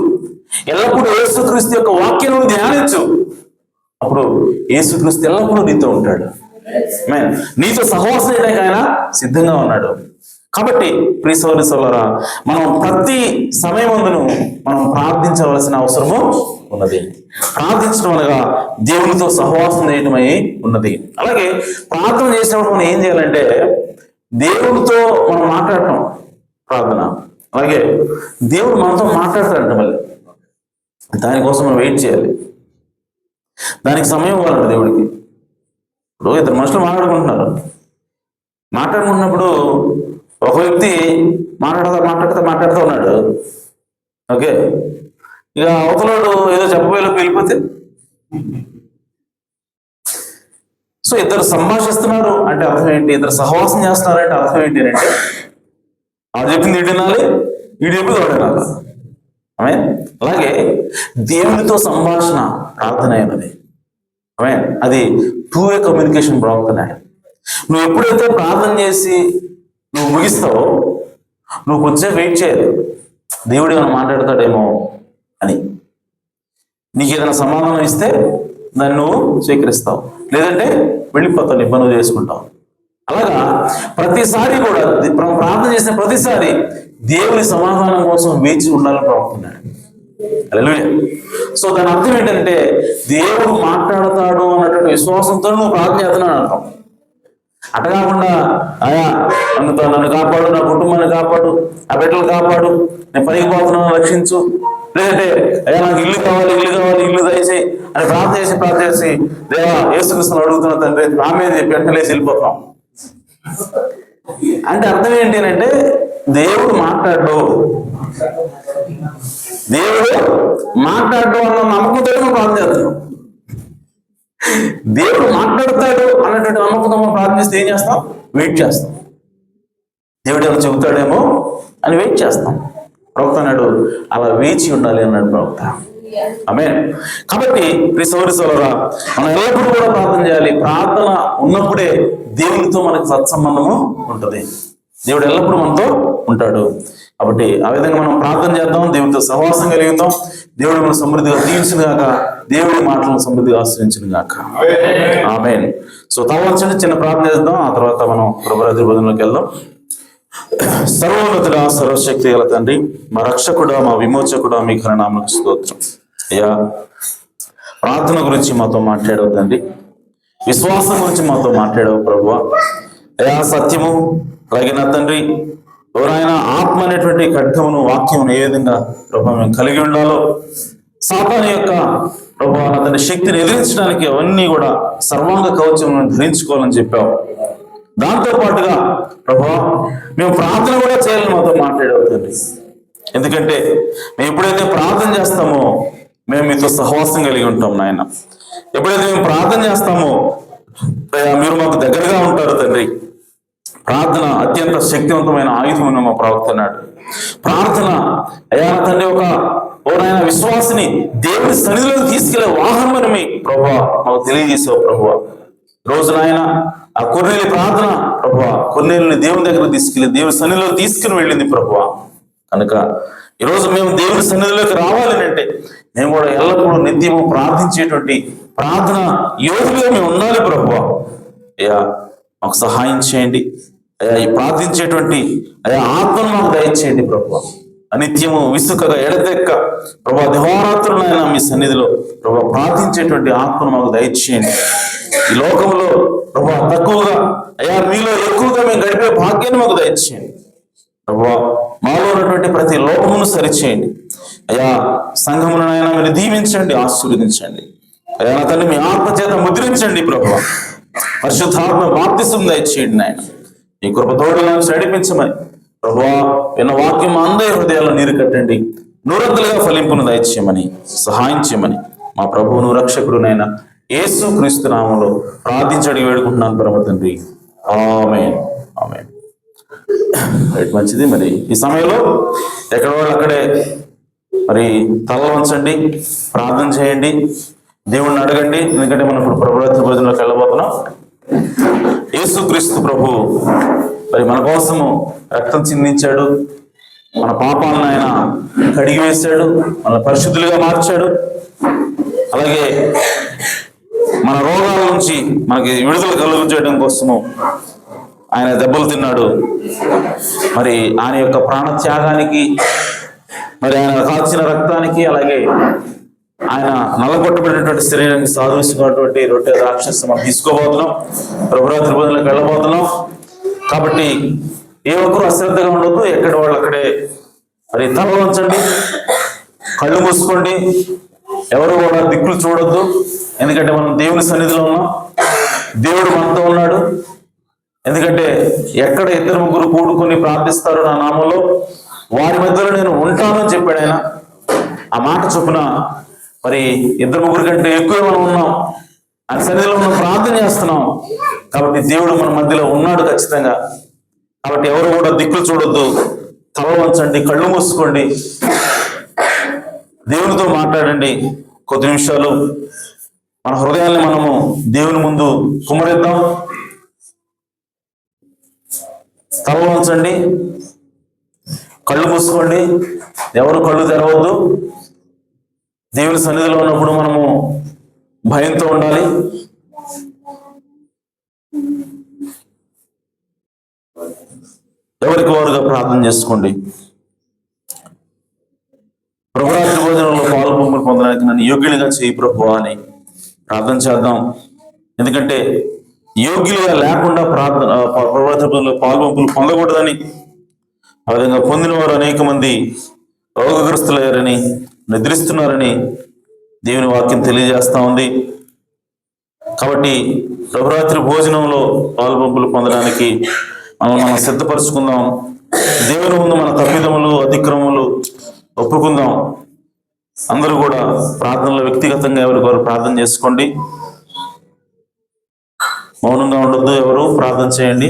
[SPEAKER 1] ఎల్లప్పుడూ యేసుక్రీస్తు యొక్క వాక్యం నువ్వు ధ్యానించు. అప్పుడు యేసుక్రీస్తు ఎల్లప్పుడూ నీతో ఉంటాడు. నీతో సహవాసం చేయడానికి ఆయన సిద్ధంగా ఉన్నాడు. కాబట్టి ప్రియ సోదరి సోదరులారా, మనం ప్రతి సమయమందును మనం ప్రార్థించవలసిన అవసరము ఉన్నది. ప్రార్థించడం అనగా దేవునితో సహవాసం చేయటమై ఉన్నది. అలాగే ప్రార్థన చేసినప్పుడు మనం ఏం చేయాలంటే దేవుడితో మనం మాట్లాడటం ప్రార్థన. అలాగే దేవుడు మనతో మాట్లాడతాడంట. మళ్ళీ దానికోసం మనం వెయిట్ చేయాలి, దానికి సమయం ఇవ్వాలంట దేవుడికి. ఇప్పుడు ఇద్దరు మనుషులు మాట్లాడుకుంటున్నప్పుడు ఒక వ్యక్తి మాట్లాడుతూ ఉన్నాడు. ఓకే, ఇక అవతలాడు ఏదో చెప్పబోయేలోకి వెళ్ళిపోతే, సో ఇద్దరు సంభాషిస్తున్నారు అంటే అర్థం ఏంటి? ఇద్దరు సహవాసం చేస్తున్నారంటే అర్థం ఏంటి అంటే ఆడు చెప్పింది ఏంటి వినాలి, వీడు చెప్పింది వాడు వినాలి. ఆమె అలాగే దేవునితో సంభాషణ ప్రార్థన అయినది. ఆమె అది 2-way కమ్యూనికేషన్ ప్రార్థన. నువ్వు ఎప్పుడైతే ప్రార్థన చేసి నువ్వు ముగిస్తావో నువ్వు కొంచెం వెయిట్ చేయాలి, దేవుడు ఏమైనా మాట్లాడతాడేమో అని. నీకు ఏదైనా సమాధానం ఇస్తే దాన్ని నువ్వు స్వీకరిస్తావు, లేదంటే వెళ్ళిపోతావు, ఇబ్బంది చేసుకుంటావు. అలాగా ప్రతిసారి కూడా ప్రార్థన చేసిన ప్రతిసారి దేవుని సమాధానం కోసం వేచి ఉండాలని ప్రవర్తున్నాడు. హల్లెలూయా. సో దాని అర్థం ఏంటంటే దేవుడు మాట్లాడతాడు అన్నటువంటి విశ్వాసంతో నువ్వు ప్రార్థన చేస్తున్నావు అంటాం. అట కాకుండా అయా నన్ను కాపాడు, నా కుటుంబాన్ని కాపాడు, ఆ బిడ్డలు కాపాడు, నేను పైకి పోతున్నాను రక్షించు, లేదంటే అయ్యా నాకు ఇల్లు కావాలి, ఇల్లు దయచేయి అని ప్రార్థన చేసి దేవా యేసుక్రీస్తుని అడుగుతున్నా తండ్రి ఆమె చెప్పి వెంటనే వెళ్ళిపోతున్నాం అంటే అర్థం ఏంటి అంటే దేవుడు మాట్లాడు అన్న నమ్మకంతో మనం ప్రార్థన చేస్తున్నాం. దేవుడు మాట్లాడతాడు అన్నటువంటి నమ్మకంతో మనం ప్రార్థిస్తే ఏం చేస్తాం? వెయిట్ చేస్తాం. దేవుడు ఏమైనా చెబుతాడేమో అని వెయిట్ చేస్తాం. ప్రవక్త అన్నాడు అలా వేచి ఉండాలి అన్నాడు ప్రవక్త. ఆమేన్. కాబట్టి ప్రియ సోదరి సోదరులారా, మనం ఎల్లప్పుడూ కూడా ప్రార్థన చేయాలి. ప్రార్థన ఉన్నప్పుడే దేవునితో మనకు సత్సంబంధము ఉంటుంది. దేవుడు ఎల్లప్పుడూ మనతో ఉంటాడు. కాబట్టి ఆ విధంగా మనం ప్రార్థన చేద్దాం, దేవునితో సహవాసం కలిగిద్దాం. దేవుడు మనం సమృద్ధిగా దీవించును గాక, దేవుడి మాటలను సమృద్ధిగా ఆశ్రయించును గాక. ఆమేన్. సో తలవంచండి, చిన్న ప్రార్థన చేద్దాం. ఆ తర్వాత మనం ప్రభురాత్రి భోజనంలోకి వెళ్దాం. సర్వోన్నతుడా, సర్వశక్తి గల తండ్రి, మా రక్షకుడా, మా విమోచకుడా, మీ ఘననామమునకు స్తోత్రం. అయ్యా, ప్రార్థన గురించి మాతో మాట్లాడవు తండ్రి, విశ్వాసం గురించి మాతో మాట్లాడవు ప్రభువా. అయ్యా, సత్యము అలాగే నా తండ్రి ఎవరైనా ఆత్మ అనేటువంటి ఖడ్గమును, వాక్యమును ఏ విధంగా ప్రభావం మేము కలిగి ఉండాలో, సాతాను యొక్క ప్రభావ అతని శక్తిని ఎదిరించడానికి అవన్నీ కూడా సర్వాంగ కవచం ధరించుకోవాలని చెప్పావు. దాంతో పాటుగా ప్రభా మేము ప్రార్థన కూడా చేయాలని మాతో మాట్లాడవుతుంది. ఎందుకంటే మేము ఎప్పుడైతే ప్రార్థన చేస్తామో మేము మీతో సహవాసం కలిగి ఉంటాం నాయన. ఎప్పుడైతే మేము ప్రార్థన చేస్తామో మీరు మాకు దగ్గరగా ఉంటారు తండ్రి. ప్రార్థన అత్యంత శక్తివంతమైన ఆయుధం అని మా ప్రవక్త అన్నాడు. ప్రార్థన అయ్యా తండ్రి ఒక ఓనైనా విశ్వాసిని దేవుని సన్నిధిలోకి తీసుకెళ్లే వాహనం అని మీ ప్రభువా మాకు తెలియజేసావు ప్రభువా. రోజు నాయన ఆ కొర్నేలి ప్రార్థన ప్రభువా కొర్నేలిని దేవుని దగ్గర తీసుకెళ్ళి దేవుని సన్నిధిలో తీసుకుని వెళ్ళింది ప్రభువా. కనుక ఈరోజు మేము దేవుని సన్నిధిలోకి రావాలని అంటే మేము కూడా ఎల్లప్పుడూ నిత్యము ప్రార్థించేటువంటి ప్రార్థన యోధులుగా మేము ఉండాలి ప్రభువా. అయ్యా మాకు సహాయం చేయండి అయ్యా. ఈ ప్రార్థించేటువంటి అయ్యా ఆత్మను మాకు దయచేయండి ప్రభువా. అనిత్యము విసుకగా ఎడతెక్క ప్రభా దివారాత్రులైనా మీ సన్నిధిలో ప్రభా ప్రార్థించేటువంటి ఆత్మను మాకు దయచేయండి. ఈ లోకంలో ప్రభా తక్కువగా అయ్యా మీలో ఎక్కువగా మేము గడిపే భాగ్యాన్ని మాకు దయచేయండి ప్రభా. మాలో ఉన్నటువంటి ప్రతి లోపమును సరిచేయండి. అయ్యా సంఘములనైనా మీరు దీవించండి, ఆశీర్వదించండి. అయ్యా నా తండ్రి మీ ఆత్మ చేత ముద్రించండి ప్రభువా. పరిశుద్ధాత్మ బాప్తిసం దయచేయండి నాయన. ఈ కృపతోడుగా నడిపించమని ప్రభువా విన్న వాక్యం అందరి హృదయాల్లో నీరు కట్టండి, నూరంతలుగా ఫలింపును దయచేయమని సహాయం చేయమని మా ప్రభువును రక్షకుడునైనా యేసు క్రీస్తు నామములో ప్రార్థించడి వేడుకుంటున్నాను పరమ తండ్రి. ఆమేన్. ఆమేన్. రైట్, మంచిది. మరి ఈ సమయంలో ఎక్కడ వాళ్ళు అక్కడే మరి తల వంచండి, ప్రార్థన చేయండి, దేవుణ్ణి అడగండి. ఎందుకంటే మనం ఇప్పుడు ప్రభుత్వ భోజనంలోకి వెళ్ళబోతున్నాం. యేసుక్రీస్తు ప్రభు మరి మన కోసము రక్తం చిందించాడు, మన పాపాలను ఆయన కడిగి వేశాడు, మన పరిశుద్ధులుగా మార్చాడు. అలాగే మన రోగాల నుంచి మనకి విడుదల కలుగు చేయడం కోసము ఆయన దెబ్బలు తిన్నాడు. మరి ఆయన యొక్క ప్రాణ త్యాగానికి, మరి ఆయన కాల్చిన రక్తానికి, అలాగే ఆయన నల్లగొట్టబడినటువంటి శరీరానికి సాధుసినటువంటి రొట్టె రాక్షసం మనం తీసుకోబోతున్నాం, ప్రభురాత్రి భోజనంలోకి వెళ్ళబోతున్నాం. కాబట్టి ఏ ఒక్కరు అశ్రద్ధగా ఉండొద్దు, ఎక్కడ వాళ్ళు అక్కడే మరి తల వంచండి, కళ్ళు మూసుకోండి, ఎవరు కూడా దిక్కులు చూడొద్దు. ఎందుకంటే మనం దేవుని సన్నిధిలో ఉన్నాం, దేవుడు మనతో ఉన్నాడు. ఎందుకంటే ఎక్కడ ఇద్దరు ముగ్గురు కూడుకొని ప్రార్థిస్తారు నా నామంలో వారి మధ్యలో నేను ఉంటానని చెప్పాడు ఆయన. ఆ మాట చొప్పున మరి ఇద్దరు ముగ్గురు కంటే ఎక్కువ మనం ఉన్నాం, ఆయన సన్నిధిలో మనం ప్రార్థన చేస్తున్నాం. కాబట్టి దేవుడు మన మధ్యలో ఉన్నాడు ఖచ్చితంగా. కాబట్టి ఎవరు కూడా దిక్కులు చూడొద్దు, తల వంచండి, కళ్ళు మూసుకోండి, దేవునితో మాట్లాడండి. కొద్ది నిమిషాలు మన హృదయాన్ని మనము దేవుని ముందు కుమ్మరిద్దాం. తల వంచండి, కళ్ళు మూసుకోండి, ఎవరు కళ్ళు తెరవద్దు. దేవుని సన్నిధిలో ఉన్నప్పుడు మనము భయంతో ఉండాలి. ఎవరికి వారుగా ప్రార్థన చేసుకోండి. ప్రభురాత్రి భోజనంలో పాలు పంపులు పొందడానికి నన్ను యోగ్యులుగా చేయి ప్రభువా అని ప్రార్థన చేద్దాం. ఎందుకంటే యోగ్యులుగా లేకుండా ప్రార్థన ప్రభురాత్రి భోజనంలో పాలు పంపులు పొందకూడదని, ఆ విధంగా పొందిన వారు అనేక మంది రోగగ్రస్తులయ్యారని, నిద్రిస్తున్నారని దేవుని వాక్యం తెలియజేస్తా ఉంది. కాబట్టి ప్రభురాత్రి భోజనంలో పాలు పంపులు పొందడానికి మనం సిద్ధపరచుకుందాం. దేవుని ముందు మన తప్పిదములు, అతిక్రమములు ఒప్పుకుందాం. అందరూ కూడా ప్రార్థనలో వ్యక్తిగతంగా ఎవరికి వారు ప్రార్థన చేసుకోండి. మౌనంగా ఉండొద్దు, ఎవరు ప్రార్థన చేయండి.